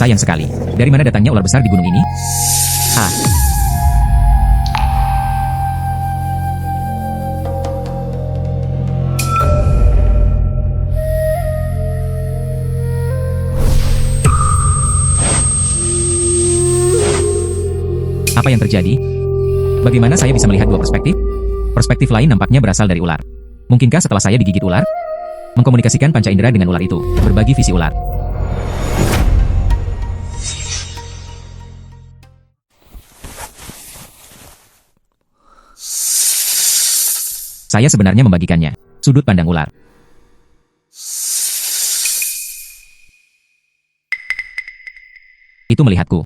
Sayang sekali. Dari mana datangnya ular besar di gunung ini? Ah. Apa yang terjadi? Bagaimana saya bisa melihat dua perspektif? Perspektif lain nampaknya berasal dari ular. Mungkinkah setelah saya digigit ular? Mengkomunikasikan panca indera dengan ular itu, berbagi visi ular. Saya sebenarnya membagikannya. Sudut pandang ular. Itu melihatku.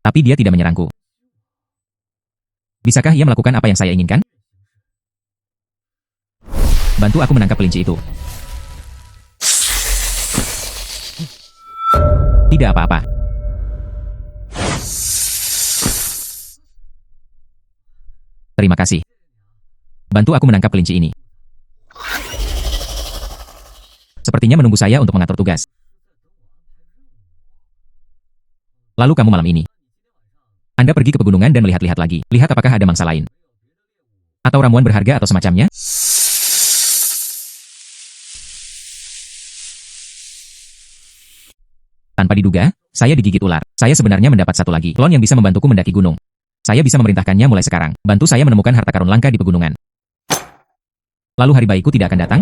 Tapi dia tidak menyerangku. Bisakah ia melakukan apa yang saya inginkan? Bantu aku menangkap kelinci itu. Tidak apa-apa. Terima kasih. Bantu aku menangkap kelinci ini. Sepertinya menunggu saya untuk mengatur tugas. Lalu kamu malam ini. Anda pergi ke pegunungan dan melihat-lihat lagi. Lihat apakah ada mangsa lain. Atau ramuan berharga atau semacamnya. Tanpa diduga, saya digigit ular. Saya sebenarnya mendapat satu lagi klon yang bisa membantuku mendaki gunung. Saya bisa memerintahkannya mulai sekarang. Bantu saya menemukan harta karun langka di pegunungan. Lalu hari baikku tidak akan datang?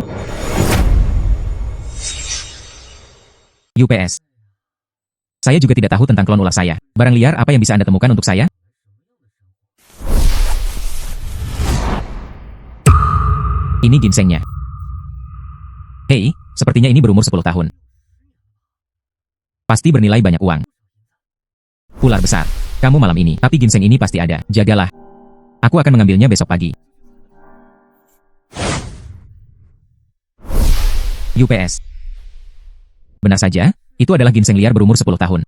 UPS. Saya juga tidak tahu tentang klon ular saya. Barang liar apa yang bisa Anda temukan untuk saya? Ini ginsengnya. Hei, sepertinya ini berumur 10 tahun. Pasti bernilai banyak uang. Ular besar. Kamu malam ini, tapi ginseng ini pasti ada. Jagalah. Aku akan mengambilnya besok pagi. UPS. Benar saja, itu adalah ginseng liar berumur 10 tahun.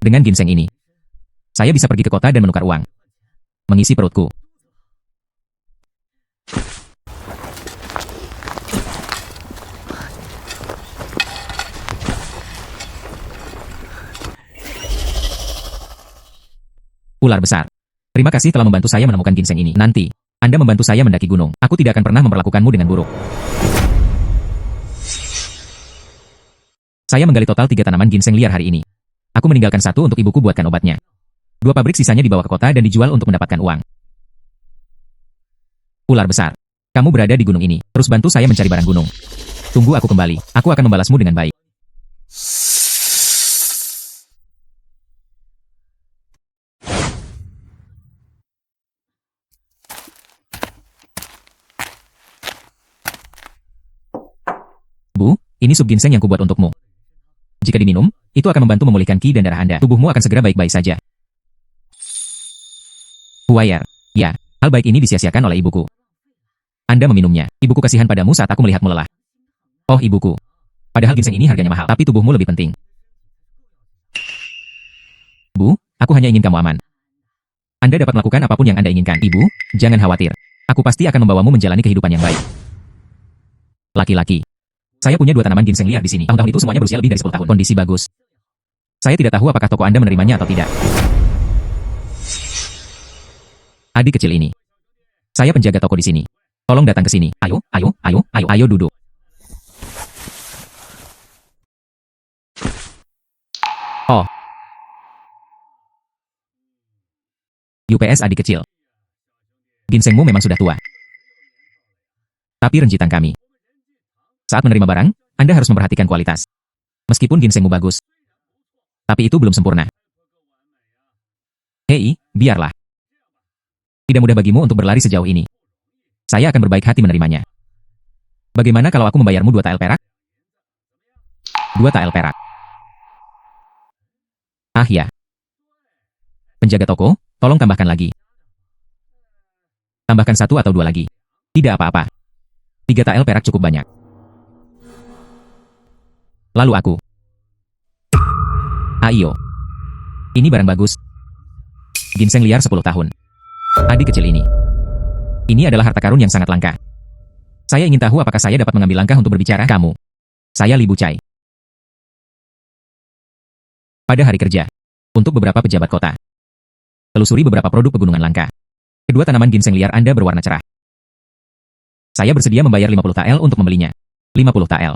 Dengan ginseng ini, saya bisa pergi ke kota dan menukar uang. Mengisi perutku. Ular besar. Terima kasih telah membantu saya menemukan ginseng ini. Nanti, Anda membantu saya mendaki gunung. Aku tidak akan pernah memperlakukanmu dengan buruk. Saya menggali total 3 tanaman ginseng liar hari ini. Aku meninggalkan satu untuk ibuku buatkan obatnya. 2 pabrik sisanya dibawa ke kota dan dijual untuk mendapatkan uang. Ular besar. Kamu berada di gunung ini. Terus bantu saya mencari barang gunung. Tunggu aku kembali. Aku akan membalasmu dengan baik. Bu, ini sup ginseng yang kubuat untukmu. Jika diminum, itu akan membantu memulihkan ki dan darah Anda. Tubuhmu akan segera baik-baik saja. Huayar. Ya, hal baik ini disia-siakan oleh ibuku. Anda meminumnya. Ibuku kasihan padamu saat aku melihatmu lelah. Oh ibuku. Padahal ginseng ini harganya mahal, tapi tubuhmu lebih penting. Bu, aku hanya ingin kamu aman. Anda dapat melakukan apapun yang Anda inginkan. Ibu, jangan khawatir. Aku pasti akan membawamu menjalani kehidupan yang baik. Laki-laki. Saya punya 2 tanaman ginseng liar di sini. Tahun-tahun itu semuanya berusia lebih dari 10 tahun. Kondisi bagus. Saya tidak tahu apakah toko Anda menerimanya atau tidak. Adik kecil ini. Saya penjaga toko di sini. Tolong datang ke sini. Ayo, ayo, ayo, ayo, ayo duduk. Oh. UPS adik kecil. Ginsengmu memang sudah tua. Tapi renjitan kami. Saat menerima barang, Anda harus memperhatikan kualitas. Meskipun ginsengmu bagus. Tapi itu belum sempurna. Hei, biarlah. Tidak mudah bagimu untuk berlari sejauh ini. Saya akan berbaik hati menerimanya. Bagaimana kalau aku membayarmu 2 tael perak? 2 tael perak. Ah ya. Penjaga toko, tolong tambahkan lagi. Tambahkan 1 atau 2 lagi. Tidak apa-apa. 3 tael perak cukup banyak. Lalu aku. Ayo. Ini barang bagus. Ginseng liar 10 tahun. Adik kecil ini. Ini adalah harta karun yang sangat langka. Saya ingin tahu apakah saya dapat mengambil langkah untuk berbicara. Kamu. Saya Li Bucai. pada hari kerja. Untuk beberapa pejabat kota. Telusuri beberapa produk pegunungan langka. Kedua tanaman ginseng liar Anda berwarna cerah. Saya bersedia membayar 50 TL untuk membelinya. 50 TL.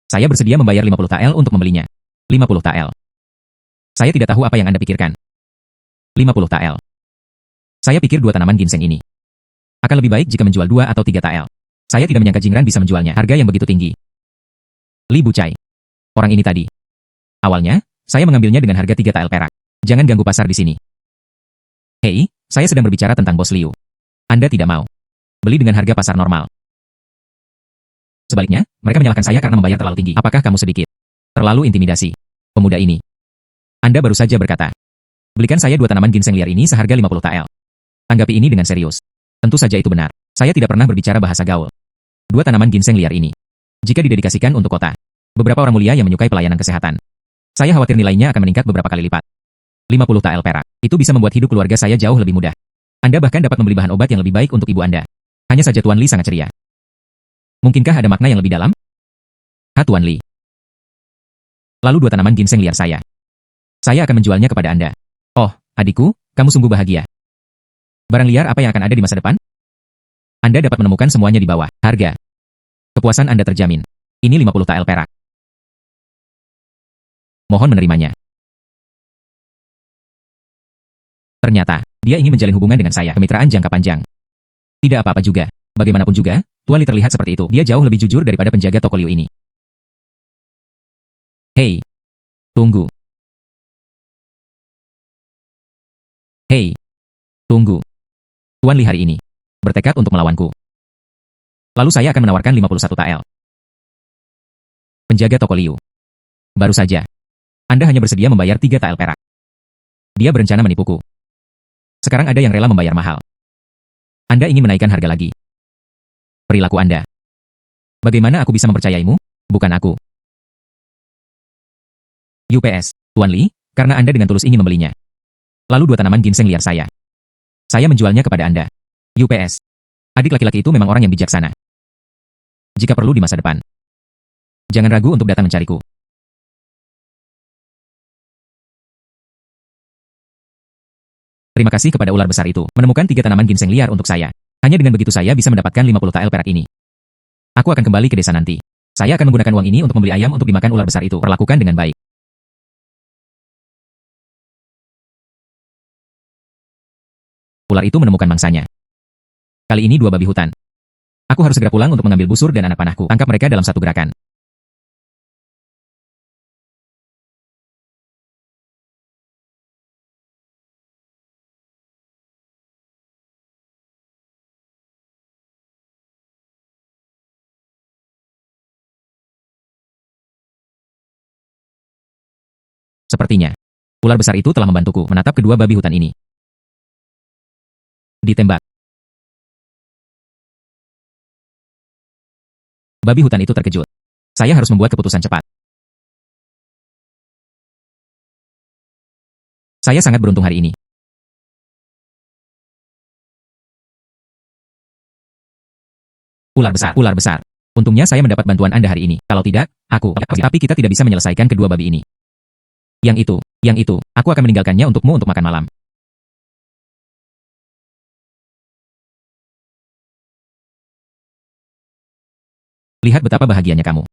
Saya bersedia membayar 50 TL untuk membelinya. 50 TL. Saya tidak tahu apa yang Anda pikirkan. 50 TL. Saya pikir dua tanaman ginseng ini akan lebih baik jika menjual 2 atau 3 TL. Saya tidak menyangka Jingran bisa menjualnya harga yang begitu tinggi. Li Bucai. Orang ini tadi. Awalnya, saya mengambilnya dengan harga 3 TL perak. Jangan ganggu pasar di sini. Hei, saya sedang berbicara tentang Bos Liu. Anda tidak mau beli dengan harga pasar normal. Sebaliknya, mereka menyalahkan saya karena membayar terlalu tinggi. Apakah kamu sedikit terlalu intimidasi pemuda ini? Anda baru saja berkata, belikan saya dua tanaman ginseng liar ini seharga 50 TL. Tanggapi ini dengan serius. Tentu saja itu benar. Saya tidak pernah berbicara bahasa gaul. Dua tanaman ginseng liar ini, jika didedikasikan untuk kota, beberapa orang mulia yang menyukai pelayanan kesehatan, saya khawatir nilainya akan meningkat beberapa kali lipat. 50 TL perak, itu bisa membuat hidup keluarga saya jauh lebih mudah. Anda bahkan dapat membeli bahan obat yang lebih baik untuk ibu Anda. Hanya saja Tuan Li sangat ceria. Mungkinkah ada makna yang lebih dalam? Tuan Li. Lalu dua tanaman ginseng liar saya. Saya akan menjualnya kepada Anda. Oh, adikku, kamu sungguh bahagia. Barang liar apa yang akan ada di masa depan? Anda dapat menemukan semuanya di bawah harga. Kepuasan Anda terjamin. Ini 50 TL perak. Mohon menerimanya. Ternyata, dia ingin menjalin hubungan dengan saya, kemitraan jangka panjang. Tidak apa-apa juga. Bagaimanapun juga, Tuan Li terlihat seperti itu. Dia jauh lebih jujur daripada penjaga toko Liu ini. Hei. Tunggu. Hei. Tunggu. Tuan Li hari ini bertekad untuk melawanku. Lalu saya akan menawarkan 51 TL. Penjaga toko Liu. Baru saja. Anda hanya bersedia membayar 3 TL perak. Dia berencana menipuku. Sekarang ada yang rela membayar mahal. Anda ingin menaikkan harga lagi. Perilaku Anda. Bagaimana aku bisa mempercayaimu? Bukan aku. UPS, Tuan Li, karena Anda dengan tulus ingin membelinya. Lalu dua tanaman ginseng liar saya. Saya menjualnya kepada Anda. UPS. Adik laki-laki itu memang orang yang bijaksana. Jika perlu di masa depan, jangan ragu untuk datang mencariku. Terima kasih kepada ular besar itu, menemukan 3 tanaman ginseng liar untuk saya. Hanya dengan begitu saya bisa mendapatkan 50 TL perak ini. Aku akan kembali ke desa nanti. Saya akan menggunakan uang ini untuk membeli ayam untuk dimakan ular besar itu. Perlakukan dengan baik. Ular itu menemukan mangsanya. Kali ini 2 babi hutan. Aku harus segera pulang untuk mengambil busur dan anak panahku. Tangkap mereka dalam satu gerakan. Sepertinya, ular besar itu telah membantuku menatap kedua babi hutan ini. Ditembak. Babi hutan itu terkejut. Saya harus membuat keputusan cepat. Saya sangat beruntung hari ini. Ular besar, ular besar. Untungnya saya mendapat bantuan Anda hari ini. Kalau tidak, aku. Tapi kita tidak bisa menyelesaikan kedua babi ini. Yang itu, aku akan meninggalkannya untukmu untuk makan malam. Lihat betapa bahagianya kamu.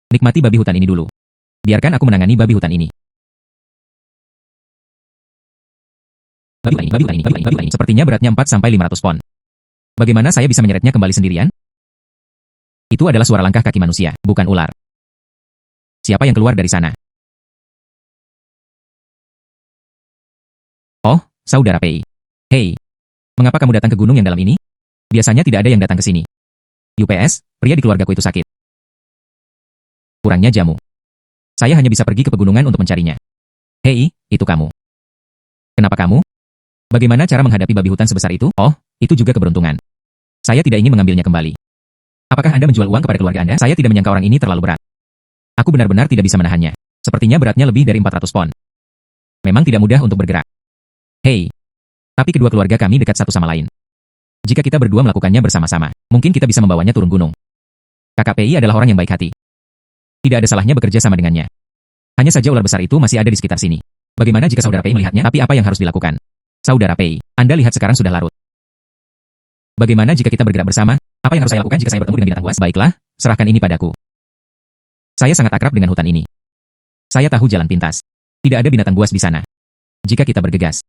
Nikmati babi hutan ini dulu. Biarkan aku menangani babi hutan ini. Babi hutan ini. Sepertinya beratnya 4-500 pon. Bagaimana saya bisa menyeretnya kembali sendirian? Itu adalah suara langkah kaki manusia, bukan ular. Siapa yang keluar dari sana? Oh, saudara Pei. Hei, mengapa kamu datang ke gunung yang dalam ini? Biasanya tidak ada yang datang ke sini. UPS, pria di keluargaku itu sakit. Kurangnya jamu. Saya hanya bisa pergi ke pegunungan untuk mencarinya. Hei, itu kamu. Kenapa kamu? Bagaimana cara menghadapi babi hutan sebesar itu? Oh, itu juga keberuntungan. Saya tidak ingin mengambilnya kembali. Apakah Anda menjual uang kepada keluarga Anda? Saya tidak menyangka orang ini terlalu berat. Aku benar-benar tidak bisa menahannya. Sepertinya beratnya lebih dari 400 pon. Memang tidak mudah untuk bergerak. Hei, tapi kedua keluarga kami dekat satu sama lain. Jika kita berdua melakukannya bersama-sama, mungkin kita bisa membawanya turun gunung. Kakak Pei adalah orang yang baik hati. Tidak ada salahnya bekerja sama dengannya. Hanya saja ular besar itu masih ada di sekitar sini. Bagaimana jika saudara Pei melihatnya? Tapi apa yang harus dilakukan? Saudara Pei, Anda lihat sekarang sudah larut. Bagaimana jika kita bergerak bersama? Apa yang harus saya lakukan jika saya bertemu dengan binatang buas? Baiklah, serahkan ini padaku. Saya sangat akrab dengan hutan ini. Saya tahu jalan pintas. Tidak ada binatang buas di sana. Jika kita bergegas,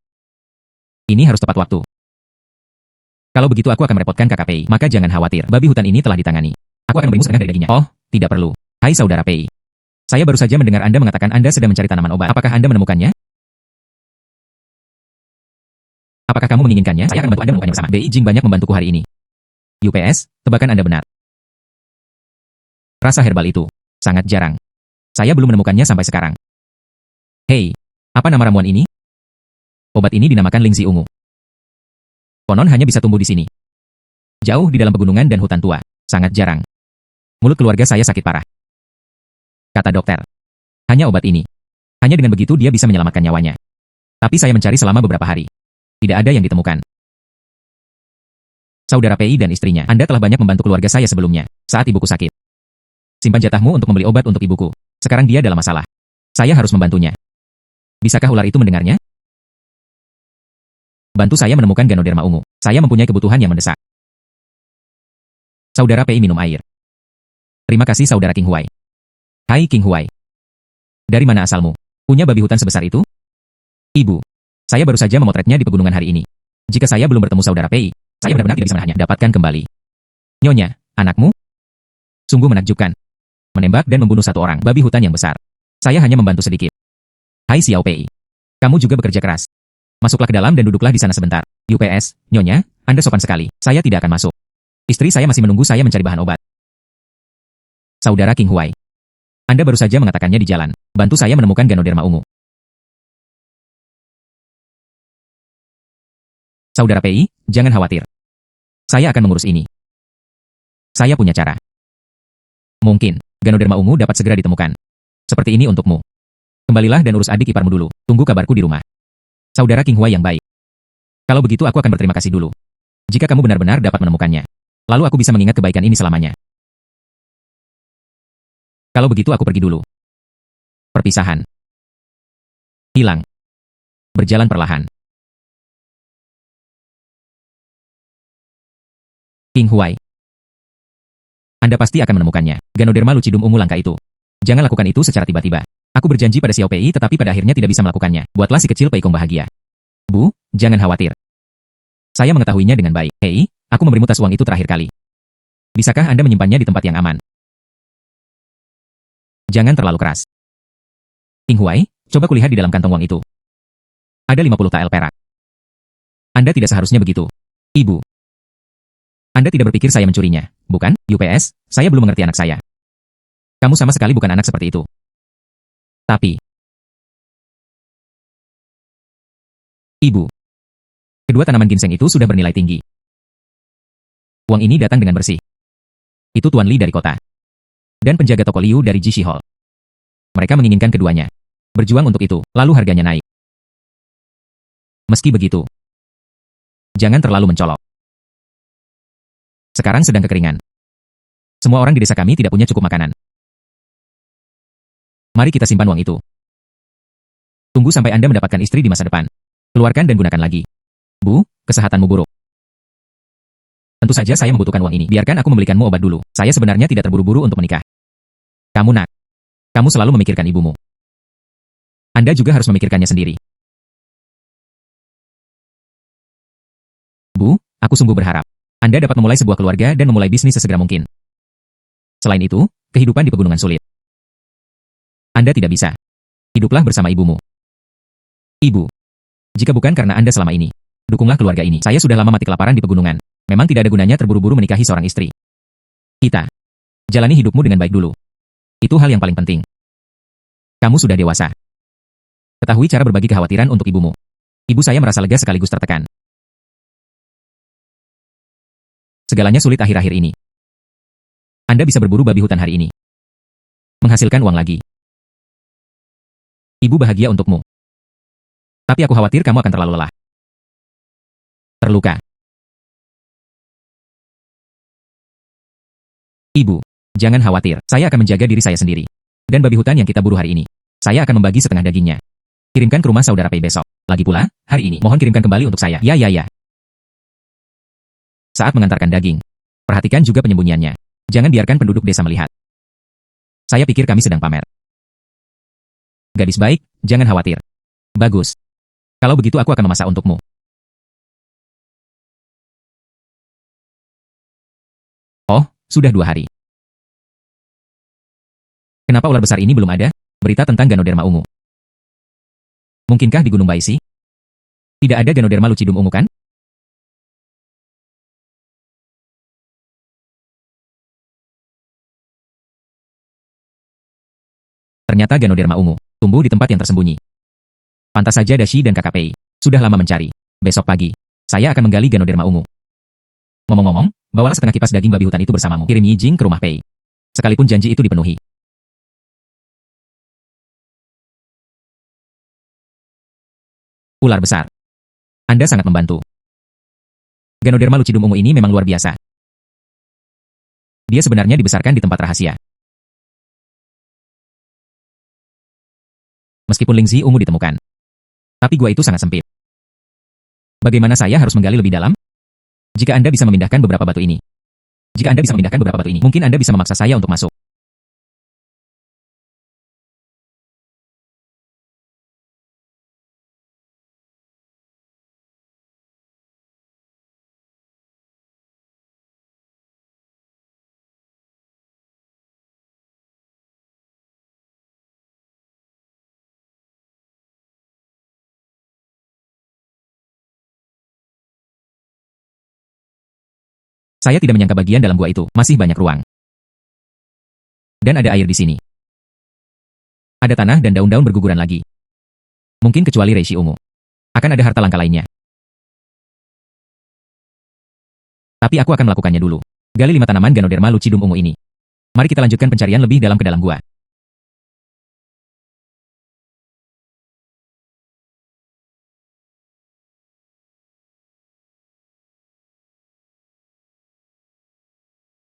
ini harus tepat waktu. Kalau begitu aku akan merepotkan Kakak Pei, maka jangan khawatir. Babi hutan ini telah ditangani. Aku akan memberimu setengah dari dagingnya. Oh, tidak perlu. Hai saudara Pei. Saya baru saja mendengar Anda mengatakan Anda sedang mencari tanaman obat. Apakah Anda menemukannya? Apakah kamu menginginkannya? Saya akan bantu Anda menemukannya bersama. Bei Jing banyak membantuku hari ini. UPS, tebakan Anda benar. Rasa herbal itu sangat jarang. Saya belum menemukannya sampai sekarang. Hei, apa nama ramuan ini? Obat ini dinamakan lingzi ungu. Konon hanya bisa tumbuh di sini. Jauh di dalam pegunungan dan hutan tua. Sangat jarang. Mulut keluarga saya sakit parah. Kata dokter. Hanya obat ini. Hanya dengan begitu dia bisa menyelamatkan nyawanya. Tapi saya mencari selama beberapa hari. Tidak ada yang ditemukan. Saudara Pei dan istrinya, Anda telah banyak membantu keluarga saya sebelumnya, saat ibuku sakit. Simpan jatahmu untuk membeli obat untuk ibuku. Sekarang dia dalam masalah. Saya harus membantunya. Bisakah ular itu mendengarnya? Bantu saya menemukan Ganoderma ungu. Saya mempunyai kebutuhan yang mendesak. Saudara Pei minum air. Terima kasih saudara King Huai. Hai King Huai. Dari mana asalmu? Punya babi hutan sebesar itu? Ibu. Saya baru saja memotretnya di pegunungan hari ini. Jika saya belum bertemu saudara Pei, saya benar-benar tidak bisa menahannya. Dapatkan kembali. Nyonya, anakmu? Sungguh menakjubkan. Menembak dan membunuh satu orang babi hutan yang besar. Saya hanya membantu sedikit. Hai Xiao Pei. Kamu juga bekerja keras. Masuklah ke dalam dan duduklah di sana sebentar. UPS, Nyonya, Anda sopan sekali. Saya tidak akan masuk. Istri saya masih menunggu saya mencari bahan obat. Saudara King Huai. Anda baru saja mengatakannya di jalan. Bantu saya menemukan Ganoderma ungu. Saudara Pei, jangan khawatir. Saya akan mengurus ini. Saya punya cara. Mungkin, Ganoderma ungu dapat segera ditemukan. Seperti ini untukmu. Kembalilah dan urus adik iparmu dulu. Tunggu kabarku di rumah. Saudara King Huai yang baik. Kalau begitu aku akan berterima kasih dulu. Jika kamu benar-benar dapat menemukannya, lalu aku bisa mengingat kebaikan ini selamanya. Kalau begitu aku pergi dulu. Perpisahan. Hilang. Berjalan perlahan. King Huai. Anda pasti akan menemukannya. Ganoderma lucidum ungu langka itu. Jangan lakukan itu secara tiba-tiba. Aku berjanji pada Xiao Pei tetapi pada akhirnya tidak bisa melakukannya. Buatlah si kecil Pei Kong bahagia. Bu, jangan khawatir. Saya mengetahuinya dengan baik. Hei, aku memberimu tas uang itu terakhir kali. Bisakah Anda menyimpannya di tempat yang aman? Jangan terlalu keras. King Huai, coba kulihat di dalam kantong uang itu. Ada 50 tael perak. Anda tidak seharusnya begitu. Ibu. Anda tidak berpikir saya mencurinya, bukan? UPS, saya belum mengerti anak saya. Kamu sama sekali bukan anak seperti itu. Tapi, Ibu. Kedua tanaman ginseng itu sudah bernilai tinggi. Uang ini datang dengan bersih. Itu Tuan Li dari kota. Dan penjaga toko Liu dari Jishi Hall. Mereka menginginkan keduanya. Berjuang untuk itu, lalu harganya naik. Meski begitu, jangan terlalu mencolok. Sekarang sedang kekeringan. Semua orang di desa kami tidak punya cukup makanan. Mari kita simpan uang itu. Tunggu sampai Anda mendapatkan istri di masa depan. Keluarkan dan gunakan lagi. Bu, kesehatanmu buruk. Tentu saja saya membutuhkan uang ini. Biarkan aku membelikanmu obat dulu. Saya sebenarnya tidak terburu-buru untuk menikah. Kamu nak. Kamu selalu memikirkan ibumu. Anda juga harus memikirkannya sendiri. Bu, aku sungguh berharap Anda dapat memulai sebuah keluarga dan memulai bisnis sesegera mungkin. Selain itu, kehidupan di pegunungan sulit. Anda tidak bisa. Hiduplah bersama ibumu. Ibu. Jika bukan karena Anda selama ini, dukunglah keluarga ini. Saya sudah lama mati kelaparan di pegunungan. Memang tidak ada gunanya terburu-buru menikahi seorang istri. Kita. Jalani hidupmu dengan baik dulu. Itu hal yang paling penting. Kamu sudah dewasa. Ketahui cara berbagi kekhawatiran untuk ibumu. Ibu saya merasa lega sekaligus tertekan. Segalanya sulit akhir-akhir ini. Anda bisa berburu babi hutan hari ini. Menghasilkan uang lagi. Ibu bahagia untukmu. Tapi aku khawatir kamu akan terlalu lelah. Terluka. Ibu, Jangan khawatir, saya akan menjaga diri saya sendiri. Dan babi hutan yang kita buru hari ini, saya akan membagi setengah dagingnya. Kirimkan ke rumah saudara Pei besok. Lagi pula, hari ini, mohon kirimkan kembali untuk saya. Ya. Saat mengantarkan daging, perhatikan juga penyembunyiannya. Jangan biarkan penduduk desa melihat. Saya pikir kami sedang pamer. Gadis baik, jangan khawatir. Bagus. Kalau begitu aku akan memasak untukmu. Oh, sudah 2 hari. Kenapa ular besar ini belum ada? Berita tentang Ganoderma ungu. Mungkinkah di Gunung Baisi? Tidak ada Ganoderma lucidum ungu kan? Ternyata Ganoderma ungu tumbuh di tempat yang tersembunyi. Pantas saja Dashi dan Kakak Pei sudah lama mencari. Besok pagi, saya akan menggali Ganoderma ungu. Ngomong-ngomong, bawalah setengah kipas daging babi hutan itu bersamamu. Kirim Yijing ke rumah Pei. Sekalipun janji itu dipenuhi. Ular besar. Anda sangat membantu. Ganoderma lucidum ungu ini memang luar biasa. Dia sebenarnya dibesarkan di tempat rahasia. Meskipun Lingzi ungu ditemukan. Tapi gua itu sangat sempit. Bagaimana saya harus menggali lebih dalam? Jika Anda bisa memindahkan beberapa batu ini. Mungkin Anda bisa memaksa saya untuk masuk. Saya tidak menyangka bagian dalam gua itu masih banyak ruang. Dan ada air di sini. Ada tanah dan daun-daun berguguran lagi. Mungkin kecuali Reishi ungu. Akan ada harta langka lainnya. Tapi aku akan melakukannya dulu. Gali 5 tanaman Ganoderma lucidum ungu ini. Mari kita lanjutkan pencarian lebih dalam ke dalam gua.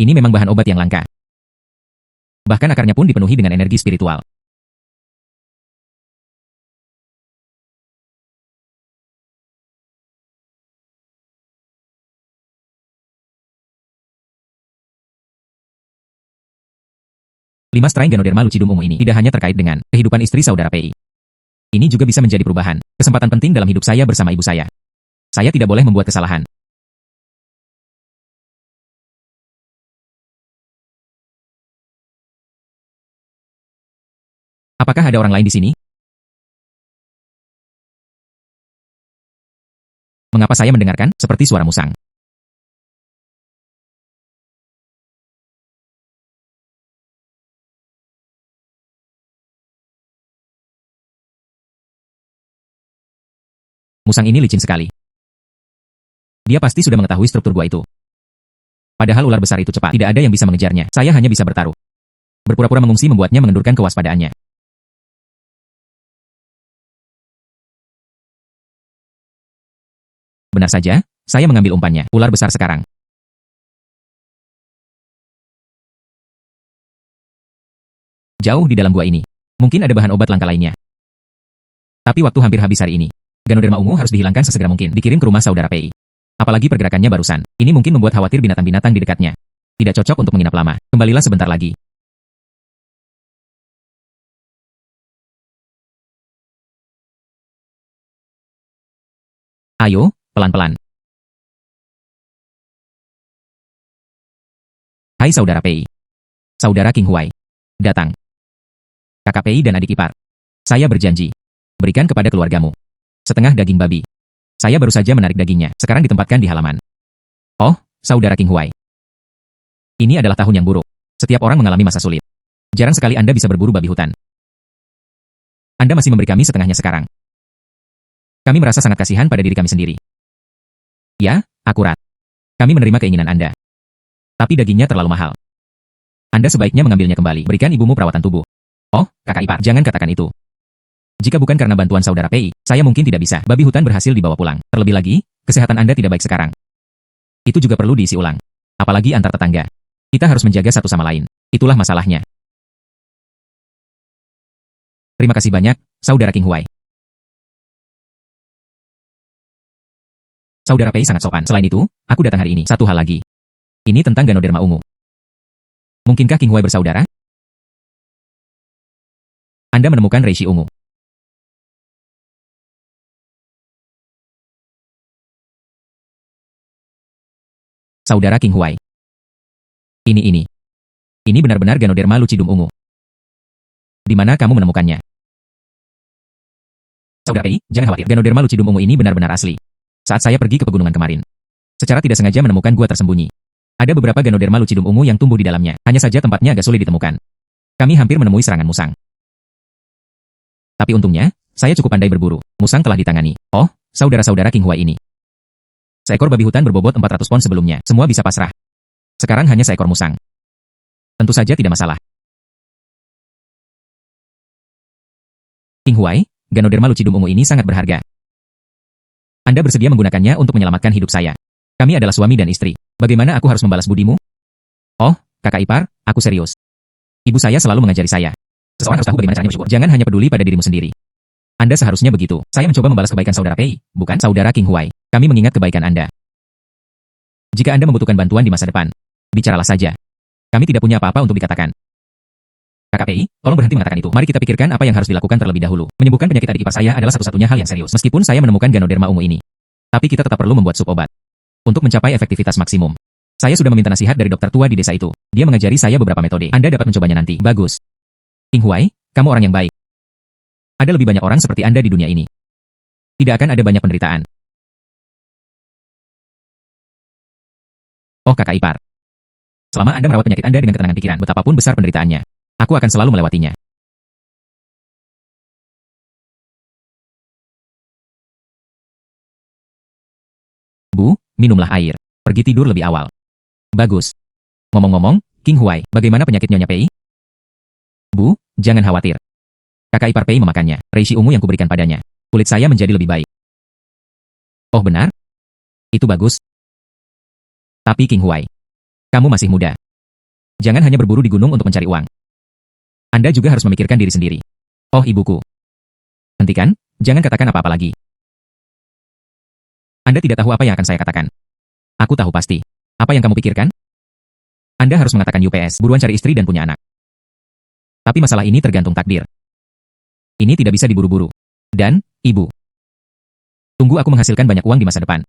Ini memang bahan obat yang langka. Bahkan akarnya pun dipenuhi dengan energi spiritual. Lima strain Ganoderma lucidum ungu ini tidak hanya terkait dengan kehidupan istri saudara Pei. Ini juga bisa menjadi perubahan, kesempatan penting dalam hidup saya bersama ibu saya. Saya tidak boleh membuat kesalahan. Apakah ada orang lain di sini? Mengapa saya mendengarkan seperti suara musang? Musang ini licin sekali. Dia pasti sudah mengetahui struktur gua itu. Padahal ular besar itu cepat, tidak ada yang bisa mengejarnya. Saya hanya bisa bertaruh. Berpura-pura mengungsi membuatnya mengendurkan kewaspadaannya. Benar saja, saya mengambil umpannya. Ular besar sekarang. Jauh di dalam gua ini. Mungkin ada bahan obat langka lainnya. Tapi waktu hampir habis hari ini. Ganoderma ungu harus dihilangkan sesegera mungkin. Dikirim ke rumah saudara Pei. Apalagi pergerakannya barusan. Ini mungkin membuat khawatir binatang-binatang di dekatnya. Tidak cocok untuk menginap lama. Kembalilah sebentar lagi. Ayo, pelan-pelan. Hai saudara Pei. Saudara King Huai. Datang. Kakak Pei dan adik ipar. Saya berjanji. Berikan kepada keluargamu. Setengah daging babi. Saya baru saja menarik dagingnya. Sekarang ditempatkan di halaman. Oh, saudara King Huai. Ini adalah tahun yang buruk. Setiap orang mengalami masa sulit. Jarang sekali Anda bisa berburu babi hutan. Anda masih memberi kami setengahnya sekarang. Kami merasa sangat kasihan pada diri kami sendiri. Ya, akurat. Kami menerima keinginan Anda. Tapi dagingnya terlalu mahal. Anda sebaiknya mengambilnya kembali. Berikan ibumu perawatan tubuh. Oh, kakak ipar, jangan katakan itu. Jika bukan karena bantuan saudara Pei, saya mungkin tidak bisa. Babi hutan berhasil dibawa pulang. Terlebih lagi, kesehatan Anda tidak baik sekarang. Itu juga perlu diisi ulang. Apalagi antar tetangga. Kita harus menjaga satu sama lain. Itulah masalahnya. Terima kasih banyak, Saudara King Huai. Saudara Pei sangat sopan. Selain itu, aku datang hari ini. Satu hal lagi. Ini tentang Ganoderma ungu. Mungkinkah King Huai bersaudara? Anda menemukan reishi ungu. Saudara King Huai. Ini. Ini benar-benar Ganoderma lucidum ungu. Di mana kamu menemukannya? Saudara Pei, jangan khawatir. Ganoderma lucidum ungu ini benar-benar asli. Saat saya pergi ke pegunungan kemarin, secara tidak sengaja menemukan gua tersembunyi. Ada beberapa Ganoderma lucidum ungu yang tumbuh di dalamnya. Hanya saja tempatnya agak sulit ditemukan. Kami hampir menemui serangan musang. Tapi untungnya, saya cukup pandai berburu. Musang telah ditangani. Oh, saudara-saudara King Huai ini. Seekor babi hutan berbobot 400 pon sebelumnya. Semua bisa pasrah. Sekarang hanya seekor musang. Tentu saja tidak masalah. King Huai, Ganoderma lucidum ungu ini sangat berharga. Anda bersedia menggunakannya untuk menyelamatkan hidup saya. Kami adalah suami dan istri. Bagaimana aku harus membalas budimu? Oh, kakak ipar, aku serius. Ibu saya selalu mengajari saya. Seseorang harus tahu bagaimana caranya bersyukur. Jangan hanya peduli pada dirimu sendiri. Anda seharusnya begitu. Saya mencoba membalas kebaikan saudara Pei, bukan saudara King Huai. Kami mengingat kebaikan Anda. Jika Anda membutuhkan bantuan di masa depan, bicaralah saja. Kami tidak punya apa-apa untuk dikatakan. Kakak Pei, tolong berhenti mengatakan itu. Mari kita pikirkan apa yang harus dilakukan terlebih dahulu. Menyembuhkan penyakit adik ipar saya adalah satu-satunya hal yang serius. Meskipun saya menemukan Ganoderma ungu ini. Tapi kita tetap perlu membuat sup obat. Untuk mencapai efektivitas maksimum. Saya sudah meminta nasihat dari dokter tua di desa itu. Dia mengajari saya beberapa metode. Anda dapat mencobanya nanti. Bagus. King Huai, kamu orang yang baik. Ada lebih banyak orang seperti Anda di dunia ini. Tidak akan ada banyak penderitaan. Oh kakak ipar. Selama Anda merawat penyakit Anda dengan ketenangan pikiran, betapapun besar penderitaannya, aku akan selalu melewatinya. Bu, minumlah air. Pergi tidur lebih awal. Bagus. Ngomong-ngomong, King Huai, bagaimana penyakit Nyonya Pei? Bu, jangan khawatir. Kakak ipar Pei memakannya. Reishi ungu yang kuberikan padanya. Kulit saya menjadi lebih baik. Oh benar? Itu bagus. Tapi King Huai, kamu masih muda. Jangan hanya berburu di gunung untuk mencari uang. Anda juga harus memikirkan diri sendiri. Oh ibuku. Hentikan, jangan katakan apa-apa lagi. Anda tidak tahu apa yang akan saya katakan. Aku tahu pasti. Apa yang kamu pikirkan? Anda harus mengatakan UPS, buruan cari istri dan punya anak. Tapi masalah ini tergantung takdir. Ini tidak bisa diburu-buru. Dan, ibu. Tunggu aku menghasilkan banyak uang di masa depan.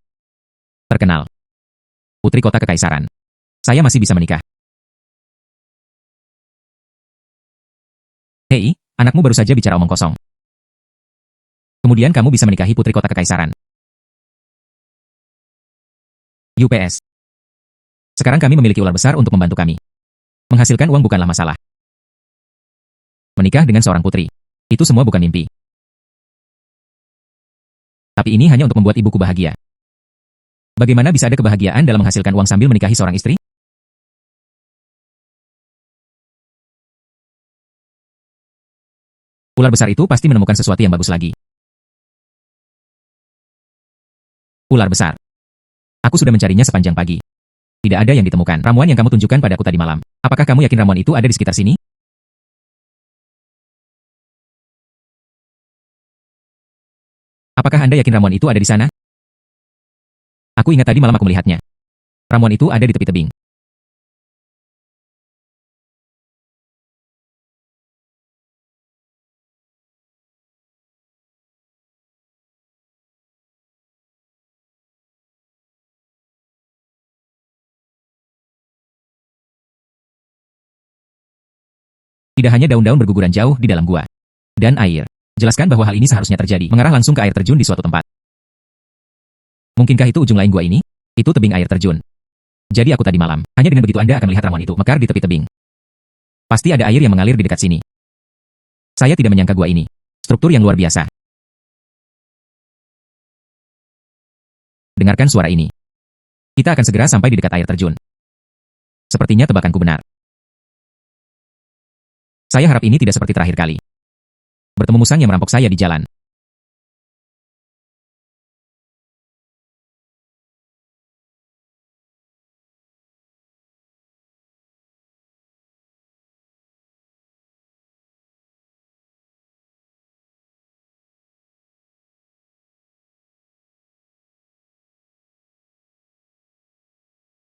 Terkenal. Putri kota kekaisaran. Saya masih bisa menikah. Hei, anakmu baru saja bicara omong kosong. Kemudian kamu bisa menikahi putri kota kekaisaran. UPS. Sekarang kami memiliki ular besar untuk membantu kami. Menghasilkan uang bukanlah masalah. Menikah dengan seorang putri. Itu semua bukan mimpi. Tapi ini hanya untuk membuat ibuku bahagia. Bagaimana bisa ada kebahagiaan dalam menghasilkan uang sambil menikahi seorang istri? Ular besar itu pasti menemukan sesuatu yang bagus lagi. Ular besar. Aku sudah mencarinya sepanjang pagi. Tidak ada yang ditemukan. Ramuan yang kamu tunjukkan padaku tadi malam. Apakah kamu yakin ramuan itu ada di sekitar sini? Apakah Anda yakin ramuan itu ada di sana? Aku ingat tadi malam aku melihatnya. Ramuan itu ada di tepi tebing. Tidak hanya daun-daun berguguran jauh di dalam gua. Dan air. Jelaskan bahwa hal ini seharusnya terjadi. Mengarah langsung ke air terjun di suatu tempat. Mungkinkah itu ujung lain gua ini? Itu tebing air terjun. Jadi aku tadi malam. Hanya dengan begitu Anda akan melihat ramuan itu mekar di tepi tebing. Pasti ada air yang mengalir di dekat sini. Saya tidak menyangka gua ini. Struktur yang luar biasa. Dengarkan suara ini. Kita akan segera sampai di dekat air terjun. Sepertinya tebakanku benar. Saya harap ini tidak seperti terakhir kali. Bertemu musang yang merampok saya di jalan.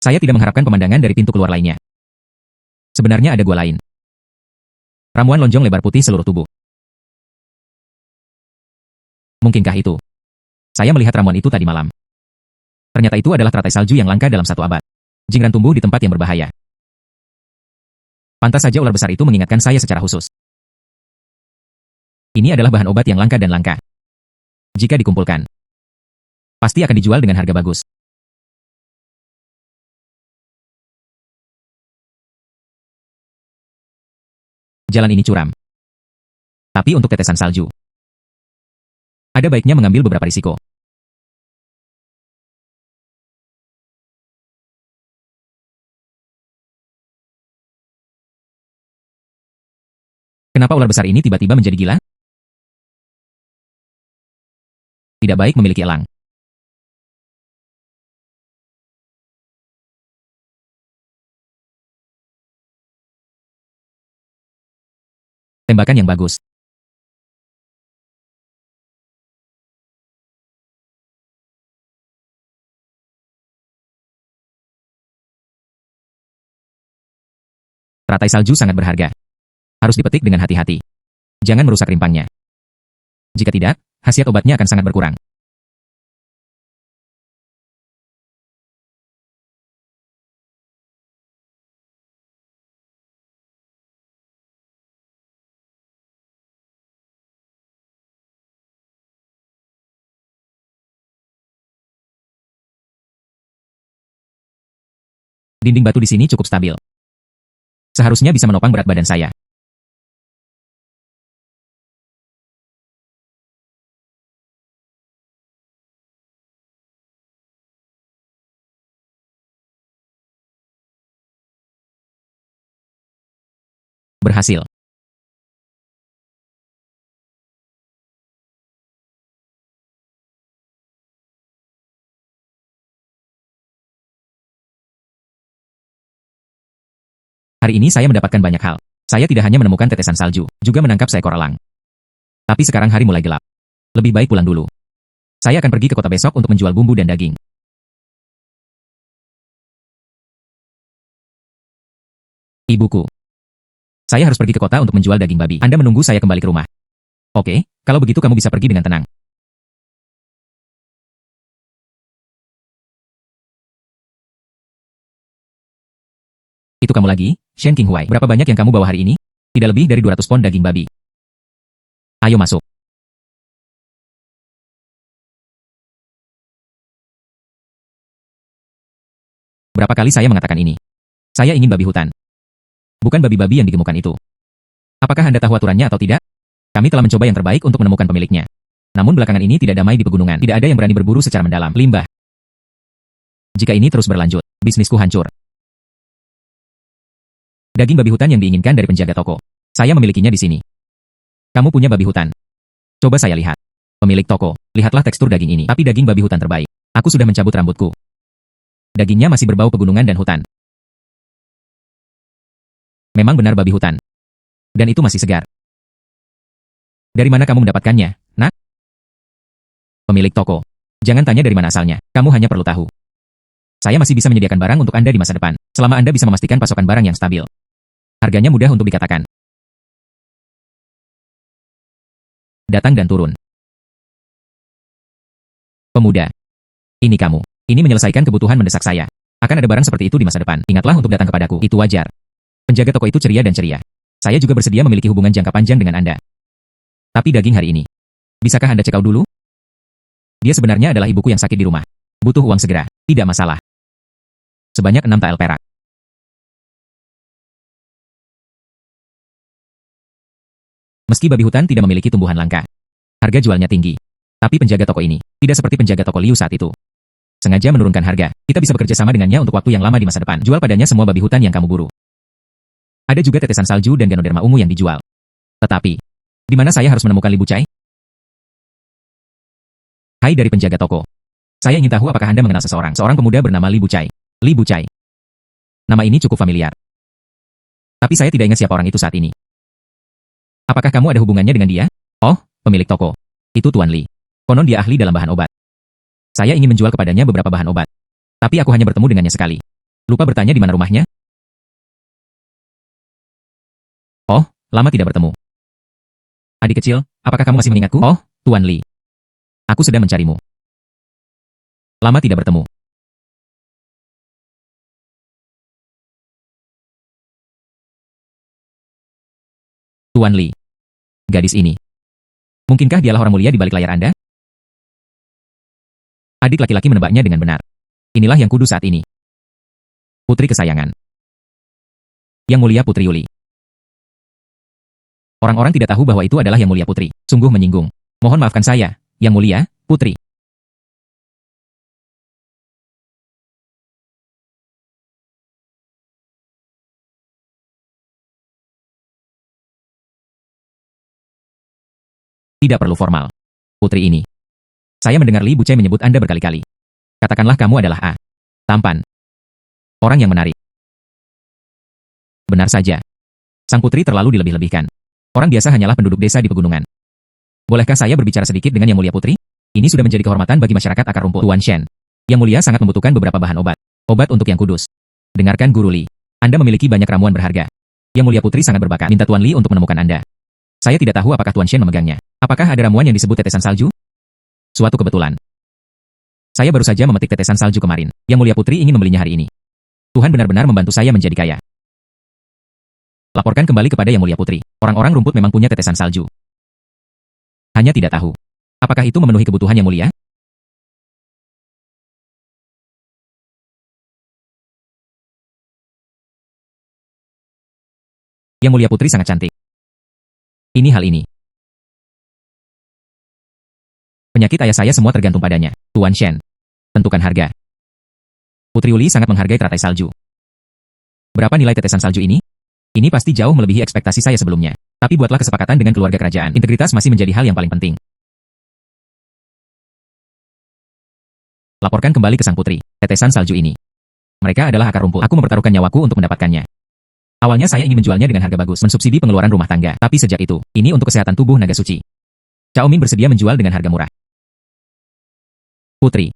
Saya tidak mengharapkan pemandangan dari pintu keluar lainnya. Sebenarnya ada gua lain. Ramuan lonjong lebar putih seluruh tubuh. Mungkinkah itu? Saya melihat ramuan itu tadi malam. Ternyata itu adalah teratai salju yang langka dalam 1 abad. Jingran tumbuh di tempat yang berbahaya. Pantas saja ular besar itu mengingatkan saya secara khusus. Ini adalah bahan obat yang langka dan langka. Jika dikumpulkan, pasti akan dijual dengan harga bagus. Jalan ini curam. Tapi untuk tetesan salju, ada baiknya mengambil beberapa risiko. Kenapa ular besar ini tiba-tiba menjadi gila? Tidak baik memiliki elang. Tembakan yang bagus. Teratai salju sangat berharga. Harus dipetik dengan hati-hati. Jangan merusak rimpangnya. Jika tidak, khasiat obatnya akan sangat berkurang. Dinding batu di sini cukup stabil. Seharusnya bisa menopang berat badan saya. Berhasil. Hari ini saya mendapatkan banyak hal. Saya tidak hanya menemukan tetesan salju, juga menangkap seekor elang. Tapi sekarang hari mulai gelap. Lebih baik pulang dulu. Saya akan pergi ke kota besok untuk menjual bumbu dan daging. Ibuku. Saya harus pergi ke kota untuk menjual daging babi. Anda menunggu saya kembali ke rumah. Oke, kalau begitu kamu bisa pergi dengan tenang. Itu kamu lagi, Shen Qinghuai. Berapa banyak yang kamu bawa hari ini? Tidak lebih dari 200 pon daging babi. Ayo masuk. Berapa kali saya mengatakan ini? Saya ingin babi hutan. Bukan babi-babi yang digemukkan itu. Apakah Anda tahu aturannya atau tidak? Kami telah mencoba yang terbaik untuk menemukan pemiliknya. Namun belakangan ini tidak damai di pegunungan. Tidak ada yang berani berburu secara mendalam. Limbah. Jika ini terus berlanjut, bisnisku hancur. Daging babi hutan yang diinginkan dari penjaga toko. Saya memilikinya di sini. Kamu punya babi hutan. Coba saya lihat. Pemilik toko, lihatlah tekstur daging ini. Tapi daging babi hutan terbaik. Aku sudah mencabut rambutku. Dagingnya masih berbau pegunungan dan hutan. Memang benar babi hutan. Dan itu masih segar. Dari mana kamu mendapatkannya, nak? Pemilik toko. Jangan tanya dari mana asalnya. Kamu hanya perlu tahu. Saya masih bisa menyediakan barang untuk Anda di masa depan. Selama Anda bisa memastikan pasokan barang yang stabil. Harganya mudah untuk dikatakan. Datang dan turun. Pemuda. Ini kamu. Ini menyelesaikan kebutuhan mendesak saya. Akan ada barang seperti itu di masa depan. Ingatlah untuk datang kepadaku. Itu wajar. Penjaga toko itu ceria dan ceria. Saya juga bersedia memiliki hubungan jangka panjang dengan Anda. Tapi daging hari ini. Bisakah Anda cek out dulu? Dia sebenarnya adalah ibuku yang sakit di rumah. Butuh uang segera. Tidak masalah. Sebanyak 6 tael perak. Meski babi hutan tidak memiliki tumbuhan langka, harga jualnya tinggi. Tapi penjaga toko ini tidak seperti penjaga toko Liu saat itu. Sengaja menurunkan harga. Kita bisa bekerja sama dengannya untuk waktu yang lama di masa depan. Jual padanya semua babi hutan yang kamu buru. Ada juga tetesan salju dan ganoderma ungu yang dijual. Tetapi, di mana saya harus menemukan Li Bucai? Hai dari penjaga toko. Saya ingin tahu apakah Anda mengenal seorang pemuda bernama Li Bucai. Li Bucai. Nama ini cukup familiar. Tapi saya tidak ingat siapa orang itu saat ini. Apakah kamu ada hubungannya dengan dia? Oh, pemilik toko. Itu Tuan Li. Konon dia ahli dalam bahan obat. Saya ingin menjual kepadanya beberapa bahan obat. Tapi aku hanya bertemu dengannya sekali. Lupa bertanya di mana rumahnya? Oh, lama tidak bertemu. Adik kecil, apakah kamu masih mengingatku? Oh, Tuan Li. Aku sedang mencarimu. Lama tidak bertemu. Tuan Li. Gadis ini. Mungkinkah dialah orang mulia di balik layar Anda? Adik laki-laki menebaknya dengan benar. Inilah yang kudus saat ini. Putri kesayangan. Yang mulia Putri Yuli. Orang-orang tidak tahu bahwa itu adalah Yang Mulia Putri. Sungguh menyinggung. Mohon maafkan saya, Yang Mulia, Putri. Tidak perlu formal. Putri ini. Saya mendengar Li Bucai menyebut Anda berkali-kali. Katakanlah kamu adalah A. Tampan. Orang yang menarik. Benar saja. Sang putri terlalu dilebih-lebihkan. Orang biasa hanyalah penduduk desa di pegunungan. Bolehkah saya berbicara sedikit dengan Yang Mulia Putri? Ini sudah menjadi kehormatan bagi masyarakat akar rumput. Tuan Shen. Yang Mulia sangat membutuhkan beberapa bahan obat. Obat untuk yang kudus. Dengarkan Guru Li. Anda memiliki banyak ramuan berharga. Yang Mulia Putri sangat berbakat. Minta Tuan Li untuk menemukan Anda. Saya tidak tahu apakah Tuan Shen memegangnya. Apakah ada ramuan yang disebut tetesan salju? Suatu kebetulan. Saya baru saja memetik tetesan salju kemarin. Yang Mulia Putri ingin membelinya hari ini. Tuhan benar-benar membantu saya menjadi kaya. Laporkan kembali kepada Yang Mulia Putri. Orang-orang rumput memang punya tetesan salju. Hanya tidak tahu. Apakah itu memenuhi kebutuhan Yang Mulia? Yang Mulia Putri sangat cantik. Ini hal ini. Penyakit ayah saya semua tergantung padanya. Tuan Shen. Tentukan harga. Putri Yuli sangat menghargai teratai salju. Berapa nilai tetesan salju ini? Ini pasti jauh melebihi ekspektasi saya sebelumnya. Tapi buatlah kesepakatan dengan keluarga kerajaan. Integritas masih menjadi hal yang paling penting. Laporkan kembali ke sang putri. Tetesan salju ini. Mereka adalah akar rumput. Aku mempertaruhkan nyawaku untuk mendapatkannya. Awalnya saya ingin menjualnya dengan harga bagus, mensubsidi pengeluaran rumah tangga. Tapi sejak itu, ini untuk kesehatan tubuh naga suci. Cao Min bersedia menjual dengan harga murah. Putri.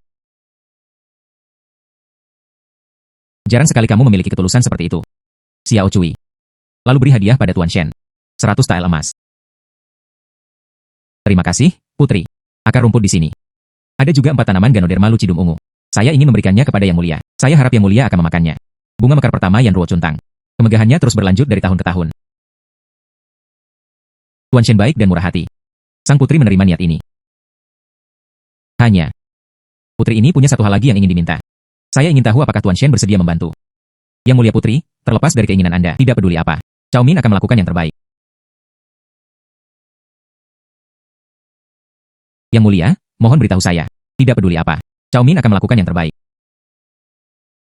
Jarang sekali kamu memiliki ketulusan seperti itu. Xiao Cui. Lalu beri hadiah pada Tuan Shen. 100 tael emas. Terima kasih, Putri. Akar rumput di sini. Ada juga 4 tanaman Ganoderma lucidum ungu. Saya ingin memberikannya kepada Yang Mulia. Saya harap Yang Mulia akan memakannya. Bunga mekar pertama Yan Ruo Cuntang. Kemegahannya terus berlanjut dari tahun ke tahun. Tuan Shen baik dan murah hati. Sang putri menerima niat ini. Hanya, putri ini punya satu hal lagi yang ingin diminta. Saya ingin tahu apakah Tuan Shen bersedia membantu. Yang Mulia Putri, terlepas dari keinginan Anda, tidak peduli apa. Cao Min akan melakukan yang terbaik. Yang Mulia, mohon beritahu saya. Tidak peduli apa. Cao Min akan melakukan yang terbaik.